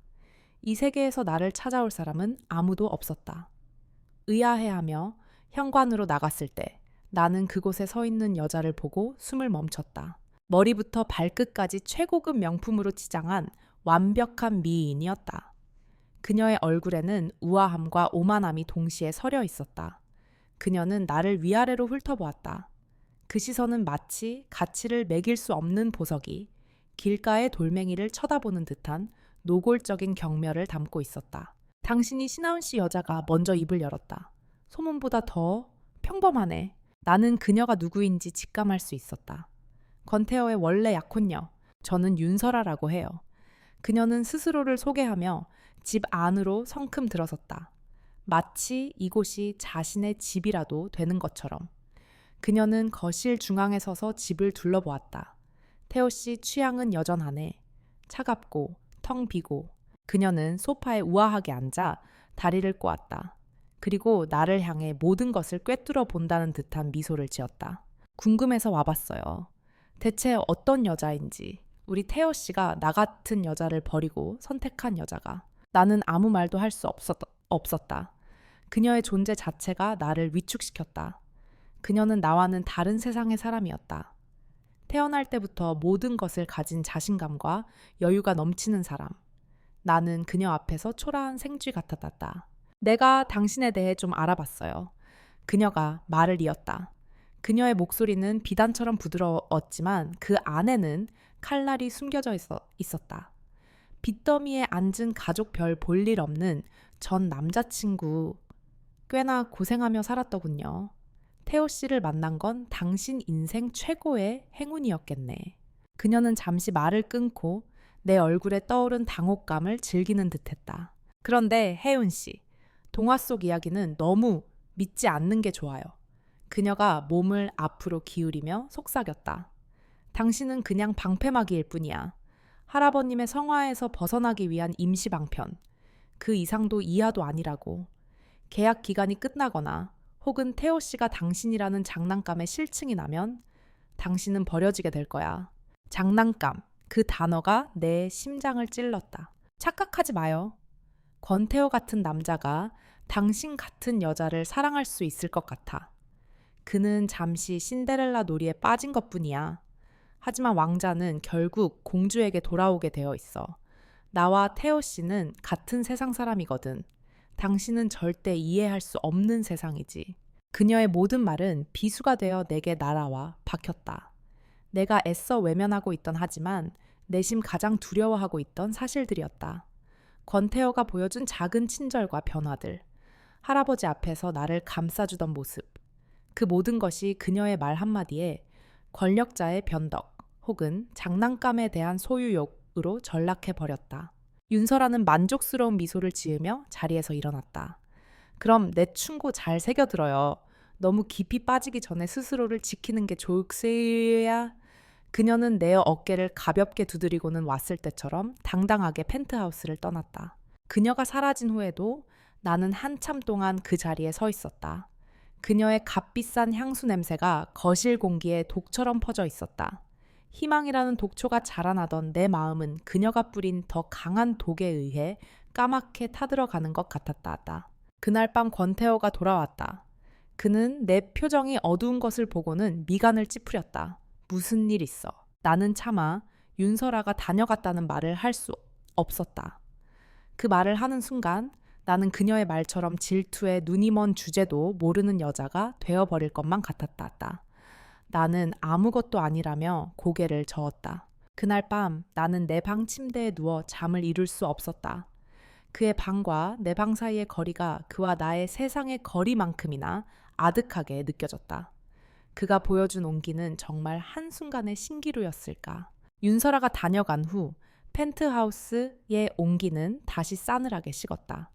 이 세계에서 나를 찾아올 사람은 아무도 없었다. 의아해하며 현관으로 나갔을 때 나는 그곳에 서 있는 여자를 보고 숨을 멈췄다. 머리부터 발끝까지 최고급 명품으로 치장한 완벽한 미인이었다. 그녀의 얼굴에는 우아함과 오만함이 동시에 서려 있었다. 그녀는 나를 위아래로 훑어보았다. 그 시선은 마치 가치를 매길 수 없는 보석이 길가의 돌멩이를 쳐다보는 듯한 노골적인 경멸을 담고 있었다. 당신이 신하은 씨 여자가 먼저 입을 열었다. 소문보다 더 평범하네. 나는 그녀가 누구인지 직감할 수 있었다. 권태호의 원래 약혼녀, 저는 윤설아라고 해요. 그녀는 스스로를 소개하며 집 안으로 성큼 들어섰다. 마치 이곳이 자신의 집이라도 되는 것처럼. 그녀는 거실 중앙에 서서 집을 둘러보았다. 태호 씨 취향은 여전하네. 차갑고 텅 비고. 그녀는 소파에 우아하게 앉아 다리를 꼬았다. 그리고 나를 향해 모든 것을 꿰뚫어 본다는 듯한 미소를 지었다. 궁금해서 와봤어요. 대체 어떤 여자인지. 우리 태호 씨가 나 같은 여자를 버리고 선택한 여자가. 나는 아무 말도 할 수 없었다. 그녀의 존재 자체가 나를 위축시켰다. 그녀는 나와는 다른 세상의 사람이었다. 태어날 때부터 모든 것을 가진 자신감과 여유가 넘치는 사람. 나는 그녀 앞에서 초라한 생쥐 같았다. 내가 당신에 대해 좀 알아봤어요. 그녀가 말을 이었다. 그녀의 목소리는 비단처럼 부드러웠지만 그 안에는 칼날이 숨겨져 있었다. 빚더미에 앉은 가족 별 볼 일 없는 전 남자친구 꽤나 고생하며 살았더군요. 태호 씨를 만난 건 당신 인생 최고의 행운이었겠네. 그녀는 잠시 말을 끊고 내 얼굴에 떠오른 당혹감을 즐기는 듯했다. 그런데 혜윤 씨, 동화 속 이야기는 너무 믿지 않는 게 좋아요. 그녀가 몸을 앞으로 기울이며 속삭였다. 당신은 그냥 방패막이일 뿐이야. 할아버님의 성화에서 벗어나기 위한 임시 방편. 그 이상도 이하도 아니라고. 계약 기간이 끝나거나 혹은 태호 씨가 당신이라는 장난감에 실증이 나면 당신은 버려지게 될 거야. 장난감, 그 단어가 내 심장을 찔렀다. 착각하지 마요. 권태호 같은 남자가 당신 같은 여자를 사랑할 수 있을 것 같아. 그는 잠시 신데렐라 놀이에 빠진 것뿐이야. 하지만 왕자는 결국 공주에게 돌아오게 되어 있어. 나와 태호 씨는 같은 세상 사람이거든. 당신은 절대 이해할 수 없는 세상이지. 그녀의 모든 말은 비수가 되어 내게 날아와 박혔다. 내가 애써 외면하고 있던 하지만 내심 가장 두려워하고 있던 사실들이었다. 권태호가 보여준 작은 친절과 변화들. 할아버지 앞에서 나를 감싸주던 모습. 그 모든 것이 그녀의 말 한마디에 권력자의 변덕 혹은 장난감에 대한 소유욕으로 전락해버렸다. 윤설아는 만족스러운 미소를 지으며 자리에서 일어났다. 그럼 내 충고 잘 새겨들어요. 너무 깊이 빠지기 전에 스스로를 지키는 게 좋으세야. 그녀는 내 어깨를 가볍게 두드리고는 왔을 때처럼 당당하게 펜트하우스를 떠났다. 그녀가 사라진 후에도 나는 한참 동안 그 자리에 서 있었다. 그녀의 값비싼 향수 냄새가 거실 공기에 독처럼 퍼져 있었다. 희망이라는 독초가 자라나던 내 마음은 그녀가 뿌린 더 강한 독에 의해 까맣게 타들어가는 것 같았다. 그날 밤 권태호가 돌아왔다. 그는 내 표정이 어두운 것을 보고는 미간을 찌푸렸다. 무슨 일 있어? 나는 차마 윤설아가 다녀갔다는 말을 할 수 없었다. 그 말을 하는 순간 나는 그녀의 말처럼 질투에 눈이 먼 주제도 모르는 여자가 되어버릴 것만 같았다. 나는 아무것도 아니라며 고개를 저었다. 그날 밤 나는 내 방 침대에 누워 잠을 이룰 수 없었다. 그의 방과 내 방 사이의 거리가 그와 나의 세상의 거리만큼이나 아득하게 느껴졌다. 그가 보여준 온기는 정말 한순간의 신기루였을까. 윤설아가 다녀간 후 펜트하우스의 온기는 다시 싸늘하게 식었다.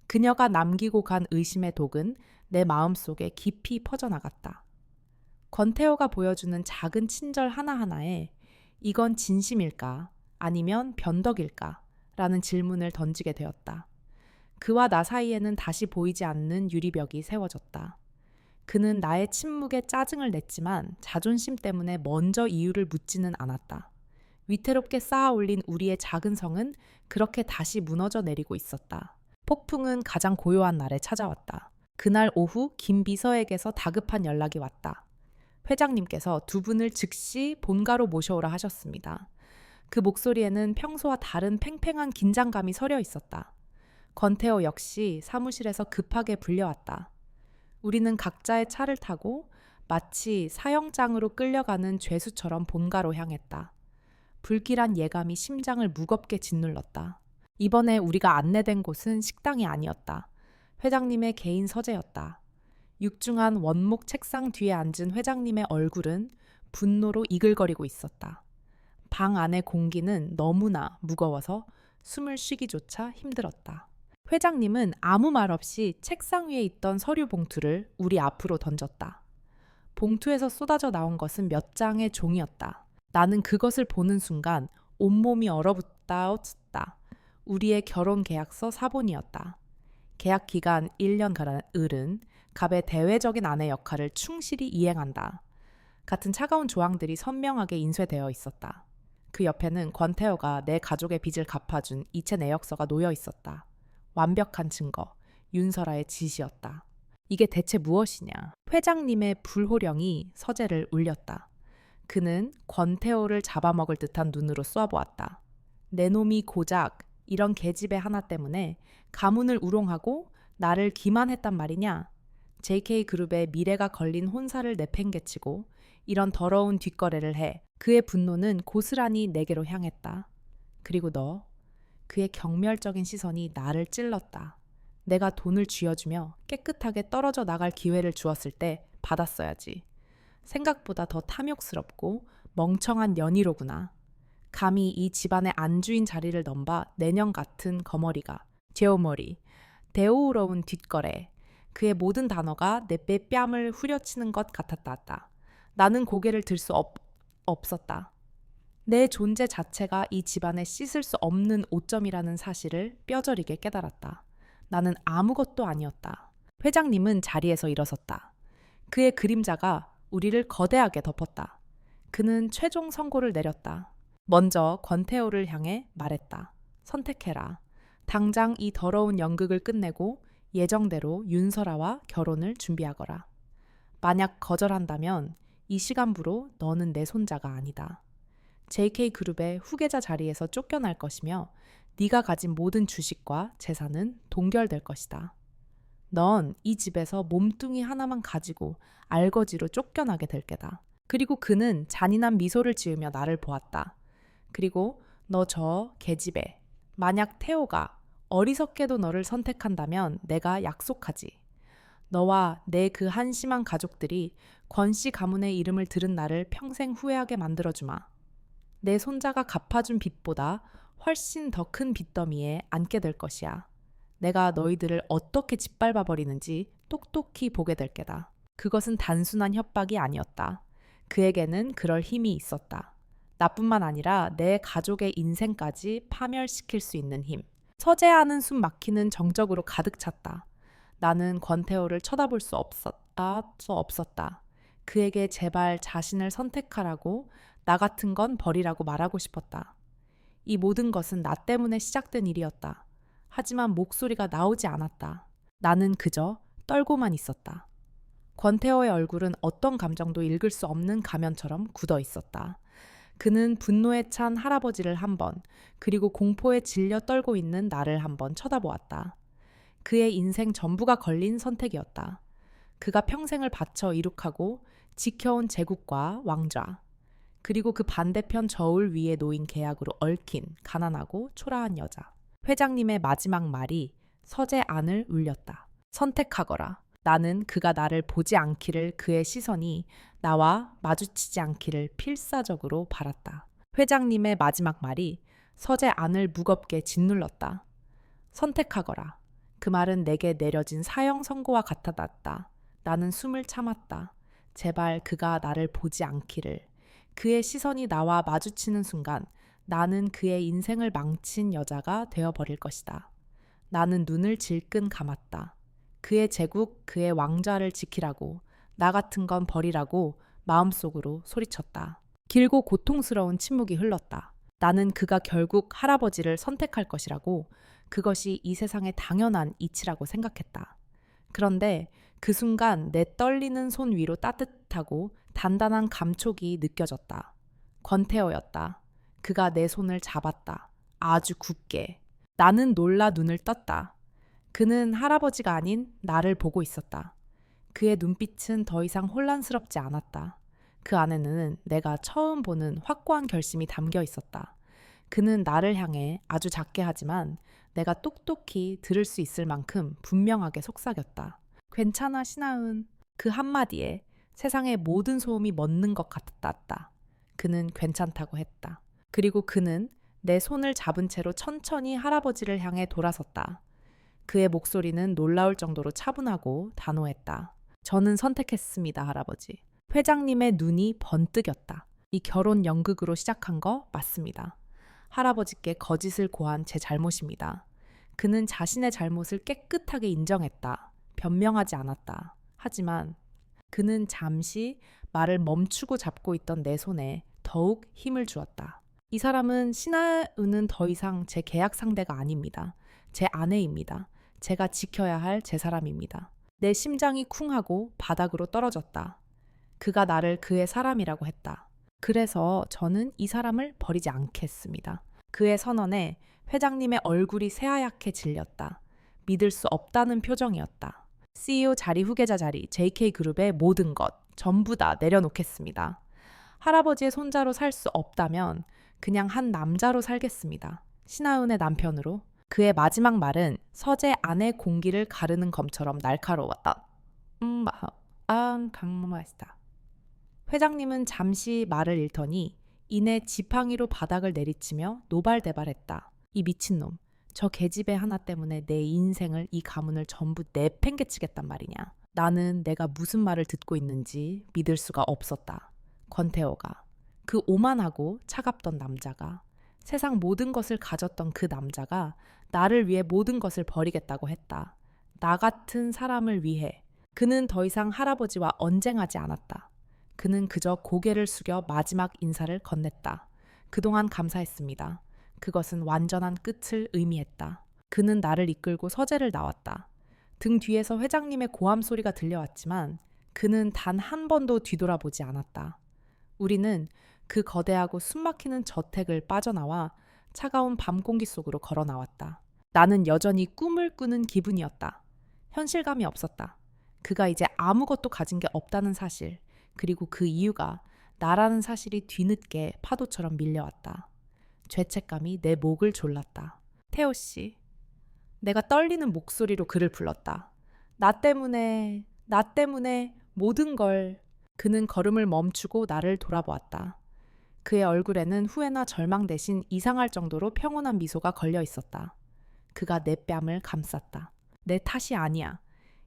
그녀가 남기고 간 의심의 독은 내 마음속에 깊이 퍼져나갔다. 권태호가 보여주는 작은 친절 하나하나에 이건 진심일까 아니면 변덕일까 라는 질문을 던지게 되었다. 그와 나 사이에는 다시 보이지 않는 유리벽이 세워졌다. 그는 나의 침묵에 짜증을 냈지만 자존심 때문에 먼저 이유를 묻지는 않았다. 위태롭게 쌓아 올린 우리의 작은 성은 그렇게 다시 무너져 내리고 있었다. 폭풍은 가장 고요한 날에 찾아왔다. 그날 오후 김 비서에게서 다급한 연락이 왔다. 회장님께서 두 분을 즉시 본가로 모셔오라 하셨습니다. 그 목소리에는 평소와 다른 팽팽한 긴장감이 서려 있었다. 권태호 역시 사무실에서 급하게 불려왔다. 우리는 각자의 차를 타고 마치 사형장으로 끌려가는 죄수처럼 본가로 향했다. 불길한 예감이 심장을 무겁게 짓눌렀다. 이번에 우리가 안내된 곳은 식당이 아니었다. 회장님의 개인 서재였다. 육중한 원목 책상 뒤에 앉은 회장님의 얼굴은 분노로 이글거리고 있었다. 방 안의 공기는 너무나 무거워서 숨을 쉬기조차 힘들었다. 회장님은 아무 말 없이 책상 위에 있던 서류 봉투를 우리 앞으로 던졌다. 봉투에서 쏟아져 나온 것은 몇 장의 종이었다. 나는 그것을 보는 순간 온몸이 얼어붙었다. 우리의 결혼 계약서 사본이었다. 계약 기간 1년간은 갑의 대외적인 아내 역할을 충실히 이행한다. 같은 차가운 조항들이 선명하게 인쇄되어 있었다. 그 옆에는 권태호가 내 가족의 빚을 갚아준 이체 내역서가 놓여 있었다. 완벽한 증거, 윤설아의 지시였다. 이게 대체 무엇이냐? 회장님의 불호령이 서재를 울렸다. 그는 권태호를 잡아먹을 듯한 눈으로 쏘아보았다. 내 놈이 고작 이런 계집애 하나 때문에 가문을 우롱하고 나를 기만했단 말이냐? JK그룹의 미래가 걸린 혼사를 내팽개치고 이런 더러운 뒷거래를 해. 그의 분노는 고스란히 내게로 향했다. 그리고 너, 그의 경멸적인 시선이 나를 찔렀다. 내가 돈을 쥐어주며 깨끗하게 떨어져 나갈 기회를 주었을 때 받았어야지. 생각보다 더 탐욕스럽고 멍청한 연희로구나. 감히 이 집안의 안주인 자리를 넘봐 내년 같은 거머리가, 제오머리, 대우러운 뒷거래. 그의 모든 단어가 내 뺨을 후려치는 것 같았다. 나는 고개를 들 수 없었다. 내 존재 자체가 이 집안에 씻을 수 없는 오점이라는 사실을 뼈저리게 깨달았다. 나는 아무것도 아니었다. 회장님은 자리에서 일어섰다. 그의 그림자가 우리를 거대하게 덮었다. 그는 최종 선고를 내렸다. 먼저 권태호를 향해 말했다. 선택해라. 당장 이 더러운 연극을 끝내고 예정대로 윤설아와 결혼을 준비하거라. 만약 거절한다면 이 시간부로 너는 내 손자가 아니다. JK그룹의 후계자 자리에서 쫓겨날 것이며 네가 가진 모든 주식과 재산은 동결될 것이다. 넌 이 집에서 몸뚱이 하나만 가지고 알거지로 쫓겨나게 될 게다. 그리고 그는 잔인한 미소를 지으며 나를 보았다. 그리고 너 저 계집애, 만약 태호가 어리석게도 너를 선택한다면 내가 약속하지. 너와 내 그 한심한 가족들이 권씨 가문의 이름을 들은 나를 평생 후회하게 만들어주마. 내 손자가 갚아준 빚보다 훨씬 더 큰 빚더미에 앉게 될 것이야. 내가 너희들을 어떻게 짓밟아 버리는지 똑똑히 보게 될 게다. 그것은 단순한 협박이 아니었다. 그에게는 그럴 힘이 있었다. 나뿐만 아니라 내 가족의 인생까지 파멸시킬 수 있는 힘. 서재하는 숨 막히는 정적으로 가득 찼다. 나는 권태호를 쳐다볼 수 없었다. 그에게 제발 자신을 선택하라고, 나 같은 건 버리라고 말하고 싶었다. 이 모든 것은 나 때문에 시작된 일이었다. 하지만 목소리가 나오지 않았다. 나는 그저 떨고만 있었다. 권태호의 얼굴은 어떤 감정도 읽을 수 없는 가면처럼 굳어 있었다. 그는 분노에 찬 할아버지를 한 번, 그리고 공포에 질려 떨고 있는 나를 한 번 쳐다보았다. 그의 인생 전부가 걸린 선택이었다. 그가 평생을 바쳐 이룩하고 지켜온 제국과 왕좌, 그리고 그 반대편 저울 위에 놓인 계약으로 얽힌 가난하고 초라한 여자. 회장님의 마지막 말이 서재 안을 울렸다. 선택하거라. 나는 그가 나를 보지 않기를, 그의 시선이 나와 마주치지 않기를 필사적으로 바랐다. 회장님의 마지막 말이 서재 안을 무겁게 짓눌렀다. 선택하거라. 그 말은 내게 내려진 사형 선고와 같았다. 나는 숨을 참았다. 제발 그가 나를 보지 않기를. 그의 시선이 나와 마주치는 순간 나는 그의 인생을 망친 여자가 되어버릴 것이다. 나는 눈을 질끈 감았다. 그의 제국, 그의 왕좌를 지키라고, 나 같은 건 버리라고 마음속으로 소리쳤다. 길고 고통스러운 침묵이 흘렀다. 나는 그가 결국 할아버지를 선택할 것이라고, 그것이 이 세상의 당연한 이치라고 생각했다. 그런데 그 순간 내 떨리는 손 위로 따뜻하고 단단한 감촉이 느껴졌다. 권태호였다. 그가 내 손을 잡았다. 아주 굳게. 나는 놀라 눈을 떴다. 그는 할아버지가 아닌 나를 보고 있었다. 그의 눈빛은 더 이상 혼란스럽지 않았다. 그 안에는 내가 처음 보는 확고한 결심이 담겨 있었다. 그는 나를 향해 아주 작게 하지만 내가 똑똑히 들을 수 있을 만큼 분명하게 속삭였다. 괜찮아, 신하은. 그 한마디에 세상의 모든 소음이 멎는 것 같았다. 그는 괜찮다고 했다. 그리고 그는 내 손을 잡은 채로 천천히 할아버지를 향해 돌아섰다. 그의 목소리는 놀라울 정도로 차분하고 단호했다. 저는 선택했습니다, 할아버지. 회장님의 눈이 번뜩였다. 이 결혼 연극으로 시작한 거 맞습니다. 할아버지께 거짓을 고한 제 잘못입니다. 그는 자신의 잘못을 깨끗하게 인정했다. 변명하지 않았다. 하지만 그는 잠시 말을 멈추고 잡고 있던 내 손에 더욱 힘을 주었다. 이 사람은 신하은은 더 이상 제 계약 상대가 아닙니다. 제 아내입니다. 제가 지켜야 할 제 사람입니다. 내 심장이 쿵하고 바닥으로 떨어졌다. 그가 나를 그의 사람이라고 했다. 그래서 저는 이 사람을 버리지 않겠습니다. 그의 선언에 회장님의 얼굴이 새하얗게 질렸다. 믿을 수 없다는 표정이었다. CEO 자리, 후계자 자리, JK그룹의 모든 것 전부 다 내려놓겠습니다. 할아버지의 손자로 살 수 없다면 그냥 한 남자로 살겠습니다. 신하은의 남편으로. 그의 마지막 말은 서재 안의 공기를 가르는 검처럼 날카로웠다. 강모마스다. 회장님은 잠시 말을 잃더니 이내 지팡이로 바닥을 내리치며 노발대발했다. 이 미친놈. 저 계집애 하나 때문에 내 인생을, 이 가문을 전부 내팽개치겠단 말이냐. 나는 내가 무슨 말을 듣고 있는지 믿을 수가 없었다. 권태호가, 그 오만하고 차갑던 남자가, 세상 모든 것을 가졌던 그 남자가 나를 위해 모든 것을 버리겠다고 했다. 나 같은 사람을 위해. 그는 더 이상 할아버지와 언쟁하지 않았다. 그는 그저 고개를 숙여 마지막 인사를 건넸다. 그동안 감사했습니다. 그것은 완전한 끝을 의미했다. 그는 나를 이끌고 서재를 나왔다. 등 뒤에서 회장님의 고함 소리가 들려왔지만 그는 단 한 번도 뒤돌아보지 않았다. 우리는 그 거대하고 숨막히는 저택을 빠져나와 차가운 밤 공기 속으로 걸어 나왔다. 나는 여전히 꿈을 꾸는 기분이었다. 현실감이 없었다. 그가 이제 아무것도 가진 게 없다는 사실, 그리고 그 이유가 나라는 사실이 뒤늦게 파도처럼 밀려왔다. 죄책감이 내 목을 졸랐다. 태호 씨. 내가 떨리는 목소리로 그를 불렀다. 나 때문에 모든 걸. 그는 걸음을 멈추고 나를 돌아보았다. 그의 얼굴에는 후회나 절망 대신 이상할 정도로 평온한 미소가 걸려 있었다. 그가 내 뺨을 감쌌다. 내 탓이 아니야.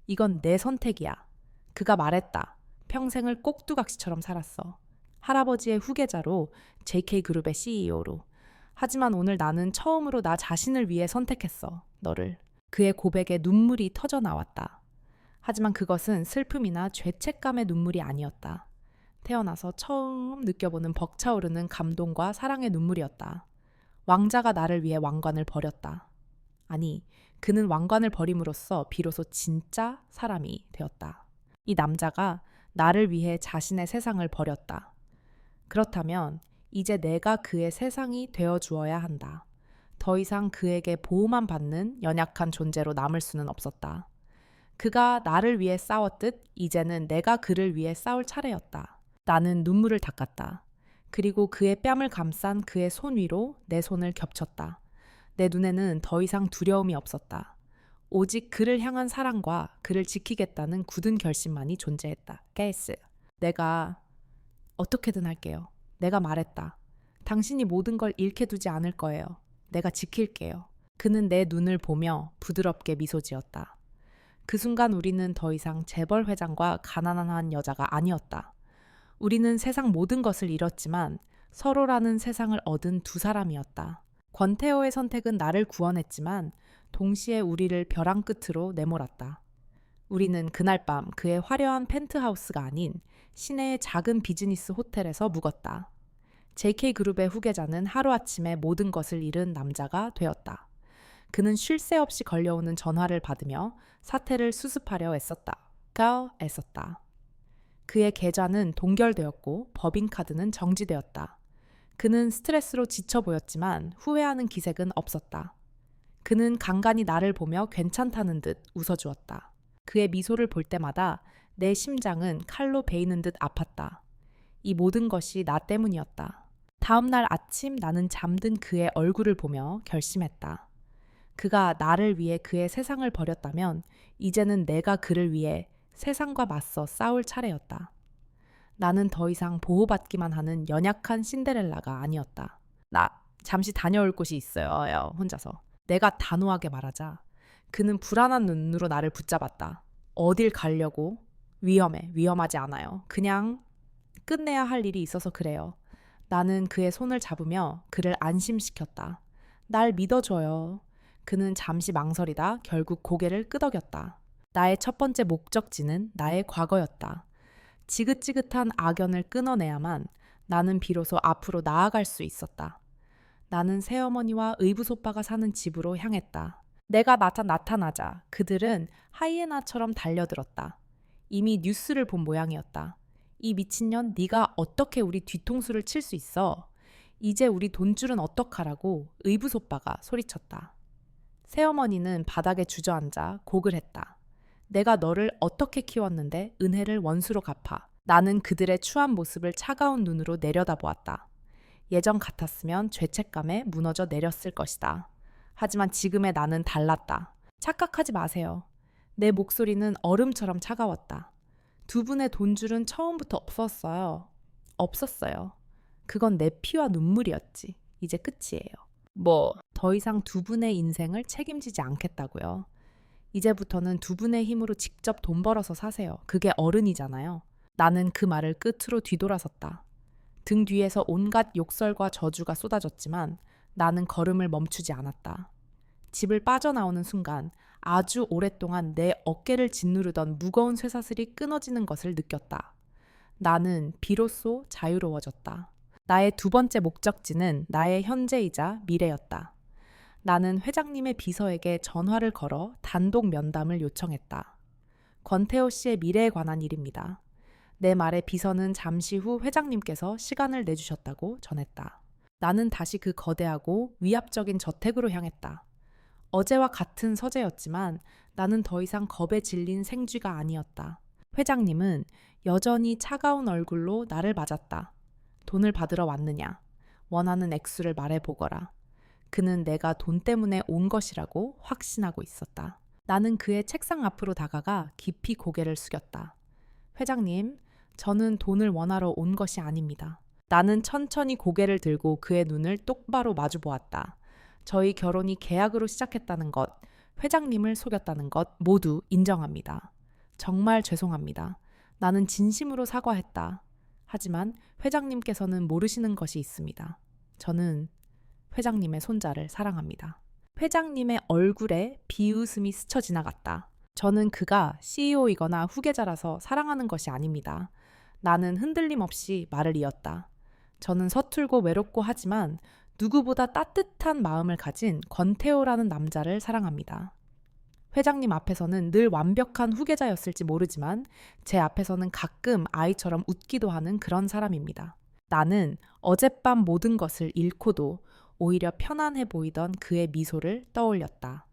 이건 내 선택이야. 그가 말했다. 평생을 꼭두각시처럼 살았어. 할아버지의 후계자로, JK그룹의 CEO로. 하지만 오늘 나는 처음으로 나 자신을 위해 선택했어. 너를. 그의 고백에 눈물이 터져 나왔다. 하지만 그것은 슬픔이나 죄책감의 눈물이 아니었다. 태어나서 처음 느껴보는 벅차오르는 감동과 사랑의 눈물이었다. 왕자가 나를 위해 왕관을 버렸다. 아니, 그는 왕관을 버림으로써 비로소 진짜 사람이 되었다. 이 남자가 나를 위해 자신의 세상을 버렸다. 그렇다면 이제 내가 그의 세상이 되어 주어야 한다. 더 이상 그에게 보호만 받는 연약한 존재로 남을 수는 없었다. 그가 나를 위해 싸웠듯 이제는 내가 그를 위해 싸울 차례였다. 나는 눈물을 닦았다. 그리고 그의 뺨을 감싼 그의 손 위로 내 손을 겹쳤다. 내 눈에는 더 이상 두려움이 없었다. 오직 그를 향한 사랑과 그를 지키겠다는 굳은 결심만이 존재했다. 게스. 내가 어떻게든 할게요. 내가 말했다. 당신이 모든 걸 잃게 두지 않을 거예요. 내가 지킬게요. 그는 내 눈을 보며 부드럽게 미소 지었다. 그 순간 우리는 더 이상 재벌 회장과 가난한 한 여자가 아니었다. 우리는 세상 모든 것을 잃었지만 서로라는 세상을 얻은 두 사람이었다. 권태호의 선택은 나를 구원했지만 동시에 우리를 벼랑 끝으로 내몰았다. 우리는 그날 밤 그의 화려한 펜트하우스가 아닌 시내의 작은 비즈니스 호텔에서 묵었다. JK그룹의 후계자는 하루아침에 모든 것을 잃은 남자가 되었다. 그는 쉴 새 없이 걸려오는 전화를 받으며 사태를 수습하려 애썼다. 그의 계좌는 동결되었고 법인카드는 정지되었다. 그는 스트레스로 지쳐 보였지만 후회하는 기색은 없었다. 그는 간간히 나를 보며 괜찮다는 듯 웃어주었다. 그의 미소를 볼 때마다 내 심장은 칼로 베이는 듯 아팠다. 이 모든 것이 나 때문이었다. 다음 날 아침 나는 잠든 그의 얼굴을 보며 결심했다. 그가 나를 위해 그의 세상을 버렸다면 이제는 내가 그를 위해 세상과 맞서 싸울 차례였다. 나는 더 이상 보호받기만 하는 연약한 신데렐라가 아니었다. 나 잠시 다녀올 곳이 있어요. 혼자서. 내가 단호하게 말하자 그는 불안한 눈으로 나를 붙잡았다. 어딜 가려고? 위험하지 않아요. 그냥 끝내야 할 일이 있어서 그래요. 나는 그의 손을 잡으며 그를 안심시켰다. 날 믿어줘요. 그는 잠시 망설이다 결국 고개를 끄덕였다. 나의 첫 번째 목적지는 나의 과거였다. 지긋지긋한 악연을 끊어내야만 나는 비로소 앞으로 나아갈 수 있었다. 나는 새어머니와 의붓오빠가 사는 집으로 향했다. 내가 나타나자 그들은 하이에나처럼 달려들었다. 이미 뉴스를 본 모양이었다. 이 미친년 네가 어떻게 우리 뒤통수를 칠 수 있어? 이제 우리 돈줄은 어떡하라고 의붓오빠가 소리쳤다. 새어머니는 바닥에 주저앉아 곡을 했다. 내가 너를 어떻게 키웠는데 은혜를 원수로 갚아. 나는 그들의 추한 모습을 차가운 눈으로 내려다보았다. 예전 같았으면 죄책감에 무너져 내렸을 것이다. 하지만 지금의 나는 달랐다. 착각하지 마세요. 내 목소리는 얼음처럼 차가웠다. 두 분의 돈줄은 처음부터 없었어요. 그건 내 피와 눈물이었지. 이제 끝이에요. 더 이상 두 분의 인생을 책임지지 않겠다고요. 이제부터는 두 분의 힘으로 직접 돈 벌어서 사세요. 그게 어른이잖아요. 나는 그 말을 끝으로 뒤돌아섰다. 등 뒤에서 온갖 욕설과 저주가 쏟아졌지만 나는 걸음을 멈추지 않았다. 집을 빠져나오는 순간 아주 오랫동안 내 어깨를 짓누르던 무거운 쇠사슬이 끊어지는 것을 느꼈다. 나는 비로소 자유로워졌다. 나의 두 번째 목적지는 나의 현재이자 미래였다. 나는 회장님의 비서에게 전화를 걸어 단독 면담을 요청했다. 권태호 씨의 미래에 관한 일입니다. 내 말에 비서는 잠시 후 회장님께서 시간을 내주셨다고 전했다. 나는 다시 그 거대하고 위압적인 저택으로 향했다. 어제와 같은 서재였지만 나는 더 이상 겁에 질린 생쥐가 아니었다. 회장님은 여전히 차가운 얼굴로 나를 맞았다. 돈을 받으러 왔느냐? 원하는 액수를 말해보거라. 그는 내가 돈 때문에 온 것이라고 확신하고 있었다. 나는 그의 책상 앞으로 다가가 깊이 고개를 숙였다. 회장님, 저는 돈을 원하러 온 것이 아닙니다. 나는 천천히 고개를 들고 그의 눈을 똑바로 마주 보았다. 저희 결혼이 계약으로 시작했다는 것, 회장님을 속였다는 것 모두 인정합니다. 정말 죄송합니다. 나는 진심으로 사과했다. 하지만 회장님께서는 모르시는 것이 있습니다. 저는 회장님의 손자를 사랑합니다. 회장님의 얼굴에 비웃음이 스쳐 지나갔다. 저는 그가 CEO이거나 후계자라서 사랑하는 것이 아닙니다. 나는 흔들림 없이 말을 이었다. 저는 서툴고 외롭고 하지만 누구보다 따뜻한 마음을 가진 권태호라는 남자를 사랑합니다. 회장님 앞에서는 늘 완벽한 후계자였을지 모르지만 제 앞에서는 가끔 아이처럼 웃기도 하는 그런 사람입니다. 나는 어젯밤 모든 것을 잃고도 오히려 편안해 보이던 그의 미소를 떠올렸다.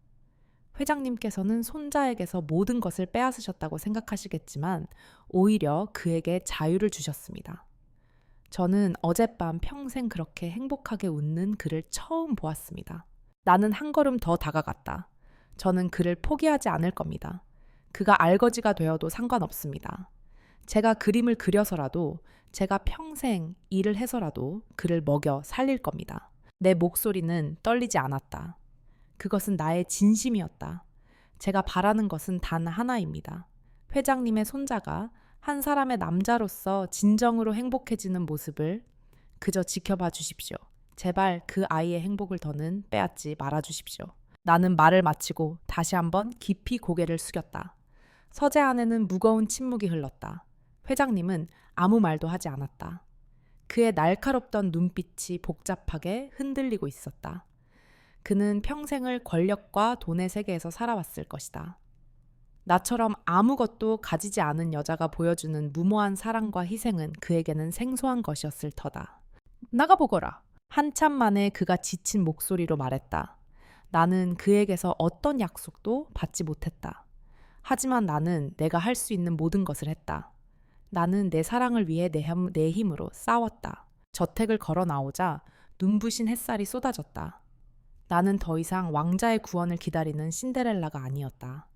회장님께서는 손자에게서 모든 것을 빼앗으셨다고 생각하시겠지만 오히려 그에게 자유를 주셨습니다. 저는 어젯밤 평생 그렇게 행복하게 웃는 그를 처음 보았습니다. 나는 한 걸음 더 다가갔다. 저는 그를 포기하지 않을 겁니다. 그가 알거지가 되어도 상관없습니다. 제가 그림을 그려서라도, 제가 평생 일을 해서라도 그를 먹여 살릴 겁니다. 내 목소리는 떨리지 않았다. 그것은 나의 진심이었다. 제가 바라는 것은 단 하나입니다. 회장님의 손자가 한 사람의 남자로서 진정으로 행복해지는 모습을 그저 지켜봐 주십시오. 제발 그 아이의 행복을 더는 빼앗지 말아 주십시오. 나는 말을 마치고 다시 한번 깊이 고개를 숙였다. 서재 안에는 무거운 침묵이 흘렀다. 회장님은 아무 말도 하지 않았다. 그의 날카롭던 눈빛이 복잡하게 흔들리고 있었다. 그는 평생을 권력과 돈의 세계에서 살아왔을 것이다. 나처럼 아무것도 가지지 않은 여자가 보여주는 무모한 사랑과 희생은 그에게는 생소한 것이었을 터다. 나가보거라. 한참 만에 그가 지친 목소리로 말했다. 나는 그에게서 어떤 약속도 받지 못했다. 하지만 나는 내가 할 수 있는 모든 것을 했다. 나는 내 사랑을 위해 내 힘으로 싸웠다. 저택을 걸어 나오자 눈부신 햇살이 쏟아졌다. 나는 더 이상 왕자의 구원을 기다리는 신데렐라가 아니었다.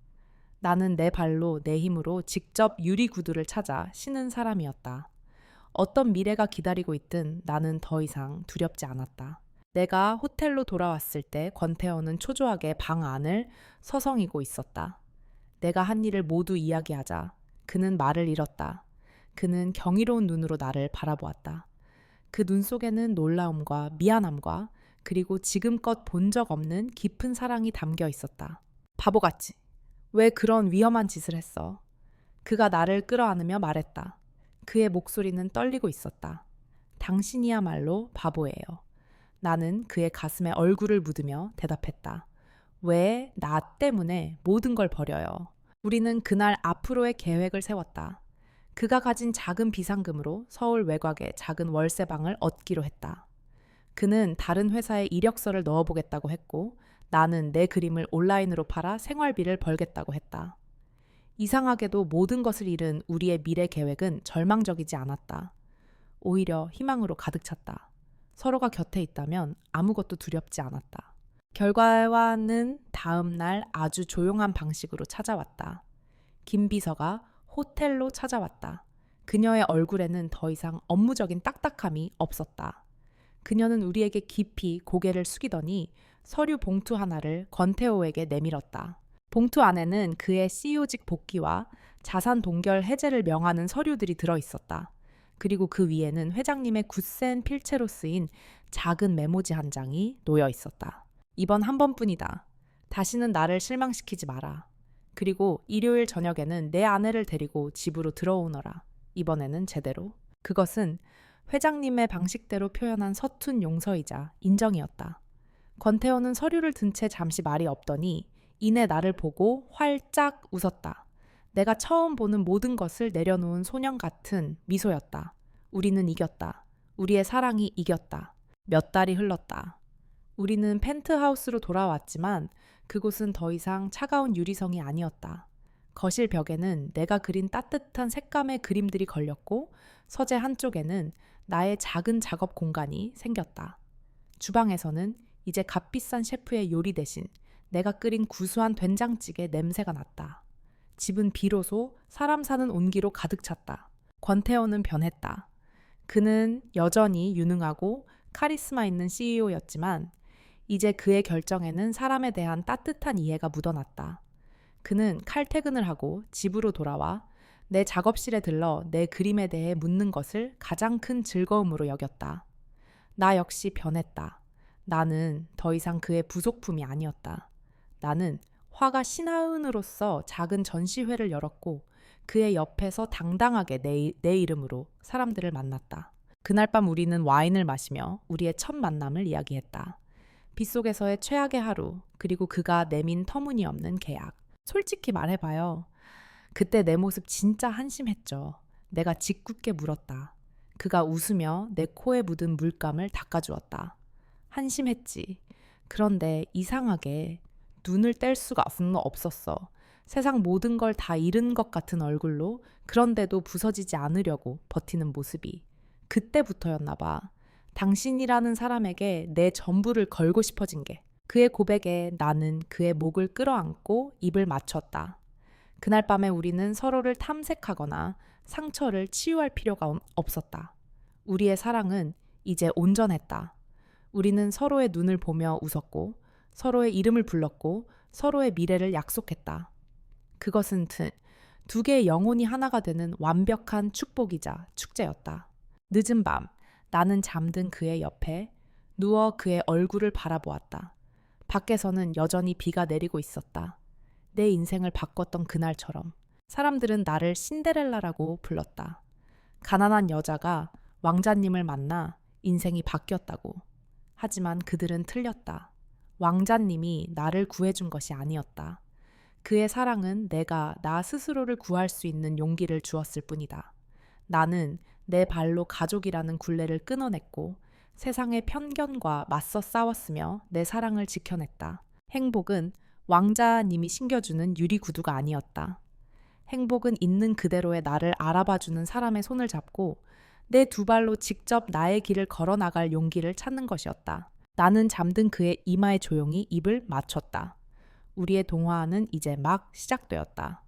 나는 내 발로 내 힘으로 직접 유리 구두를 찾아 신은 사람이었다. 어떤 미래가 기다리고 있든 나는 더 이상 두렵지 않았다. 내가 호텔로 돌아왔을 때 권태호는 초조하게 방 안을 서성이고 있었다. 내가 한 일을 모두 이야기하자 그는 말을 잃었다. 그는 경이로운 눈으로 나를 바라보았다. 그 눈 속에는 놀라움과 미안함과 그리고 지금껏 본 적 없는 깊은 사랑이 담겨 있었다. 바보같이. 왜 그런 위험한 짓을 했어? 그가 나를 끌어안으며 말했다. 그의 목소리는 떨리고 있었다. 당신이야말로 바보예요. 나는 그의 가슴에 얼굴을 묻으며 대답했다. 왜 나 때문에 모든 걸 버려요? 우리는 그날 앞으로의 계획을 세웠다. 그가 가진 작은 비상금으로 서울 외곽의 작은 월세방을 얻기로 했다. 그는 다른 회사에 이력서를 넣어보겠다고 했고 나는 내 그림을 온라인으로 팔아 생활비를 벌겠다고 했다. 이상하게도 모든 것을 잃은 우리의 미래 계획은 절망적이지 않았다. 오히려 희망으로 가득 찼다. 서로가 곁에 있다면 아무것도 두렵지 않았다. 결과는 다음 날 아주 조용한 방식으로 찾아왔다. 김 비서가 호텔로 찾아왔다. 그녀의 얼굴에는 더 이상 업무적인 딱딱함이 없었다. 그녀는 우리에게 깊이 고개를 숙이더니 서류 봉투 하나를 권태호에게 내밀었다. 봉투 안에는 그의 CEO직 복귀와 자산 동결 해제를 명하는 서류들이 들어있었다. 그리고 그 위에는 회장님의 굳센 필체로 쓰인 작은 메모지 한 장이 놓여 있었다. 이번 한 번뿐이다. 다시는 나를 실망시키지 마라. 그리고 일요일 저녁에는 내 아내를 데리고 집으로 들어오너라. 이번에는 제대로. 그것은 회장님의 방식대로 표현한 서툰 용서이자 인정이었다. 권태호는 서류를 든 채 잠시 말이 없더니 이내 나를 보고 활짝 웃었다. 내가 처음 보는 모든 것을 내려놓은 소년 같은 미소였다. 우리는 이겼다. 우리의 사랑이 이겼다. 몇 달이 흘렀다. 우리는 펜트하우스로 돌아왔지만 그곳은 더 이상 차가운 유리성이 아니었다. 거실 벽에는 내가 그린 따뜻한 색감의 그림들이 걸렸고 서재 한쪽에는 나의 작은 작업 공간이 생겼다. 주방에서는 이제 값비싼 셰프의 요리 대신 내가 끓인 구수한 된장찌개 냄새가 났다. 집은 비로소 사람 사는 온기로 가득 찼다. 권태호는 변했다. 그는 여전히 유능하고 카리스마 있는 CEO였지만 이제 그의 결정에는 사람에 대한 따뜻한 이해가 묻어났다. 그는 칼퇴근을 하고 집으로 돌아와 내 작업실에 들러 내 그림에 대해 묻는 것을 가장 큰 즐거움으로 여겼다. 나 역시 변했다. 나는 더 이상 그의 부속품이 아니었다. 나는 화가 신하은으로서 작은 전시회를 열었고 그의 옆에서 당당하게 내 이름으로 사람들을 만났다. 그날 밤 우리는 와인을 마시며 우리의 첫 만남을 이야기했다. 빗속에서의 최악의 하루, 그리고 그가 내민 터무니없는 계약. 솔직히 말해봐요. 그때 내 모습 진짜 한심했죠. 내가 짓궂게 물었다. 그가 웃으며 내 코에 묻은 물감을 닦아주었다. 한심했지. 그런데 이상하게 눈을 뗄 수가 없었어. 세상 모든 걸 다 잃은 것 같은 얼굴로 그런데도 부서지지 않으려고 버티는 모습이. 그때부터였나 봐. 당신이라는 사람에게 내 전부를 걸고 싶어진 게. 그의 고백에 나는 그의 목을 끌어안고 입을 맞췄다. 그날 밤에 우리는 서로를 탐색하거나 상처를 치유할 필요가 없었다. 우리의 사랑은 이제 온전했다. 우리는 서로의 눈을 보며 웃었고 서로의 이름을 불렀고 서로의 미래를 약속했다. 그것은 두 개의 영혼이 하나가 되는 완벽한 축복이자 축제였다. 늦은 밤, 나는 잠든 그의 옆에 누워 그의 얼굴을 바라보았다. 밖에서는 여전히 비가 내리고 있었다. 내 인생을 바꿨던 그날처럼. 사람들은 나를 신데렐라라고 불렀다. 가난한 여자가 왕자님을 만나 인생이 바뀌었다고. 하지만 그들은 틀렸다. 왕자님이 나를 구해준 것이 아니었다. 그의 사랑은 내가 나 스스로를 구할 수 있는 용기를 주었을 뿐이다. 나는 내 발로 가족이라는 굴레를 끊어냈고 세상의 편견과 맞서 싸웠으며 내 사랑을 지켜냈다. 행복은 왕자님이 신겨주는 유리 구두가 아니었다. 행복은 있는 그대로의 나를 알아봐주는 사람의 손을 잡고 내 두 발로 직접 나의 길을 걸어나갈 용기를 찾는 것이었다. 나는 잠든 그의 이마에 조용히 입을 맞췄다. 우리의 동화는 이제 막 시작되었다.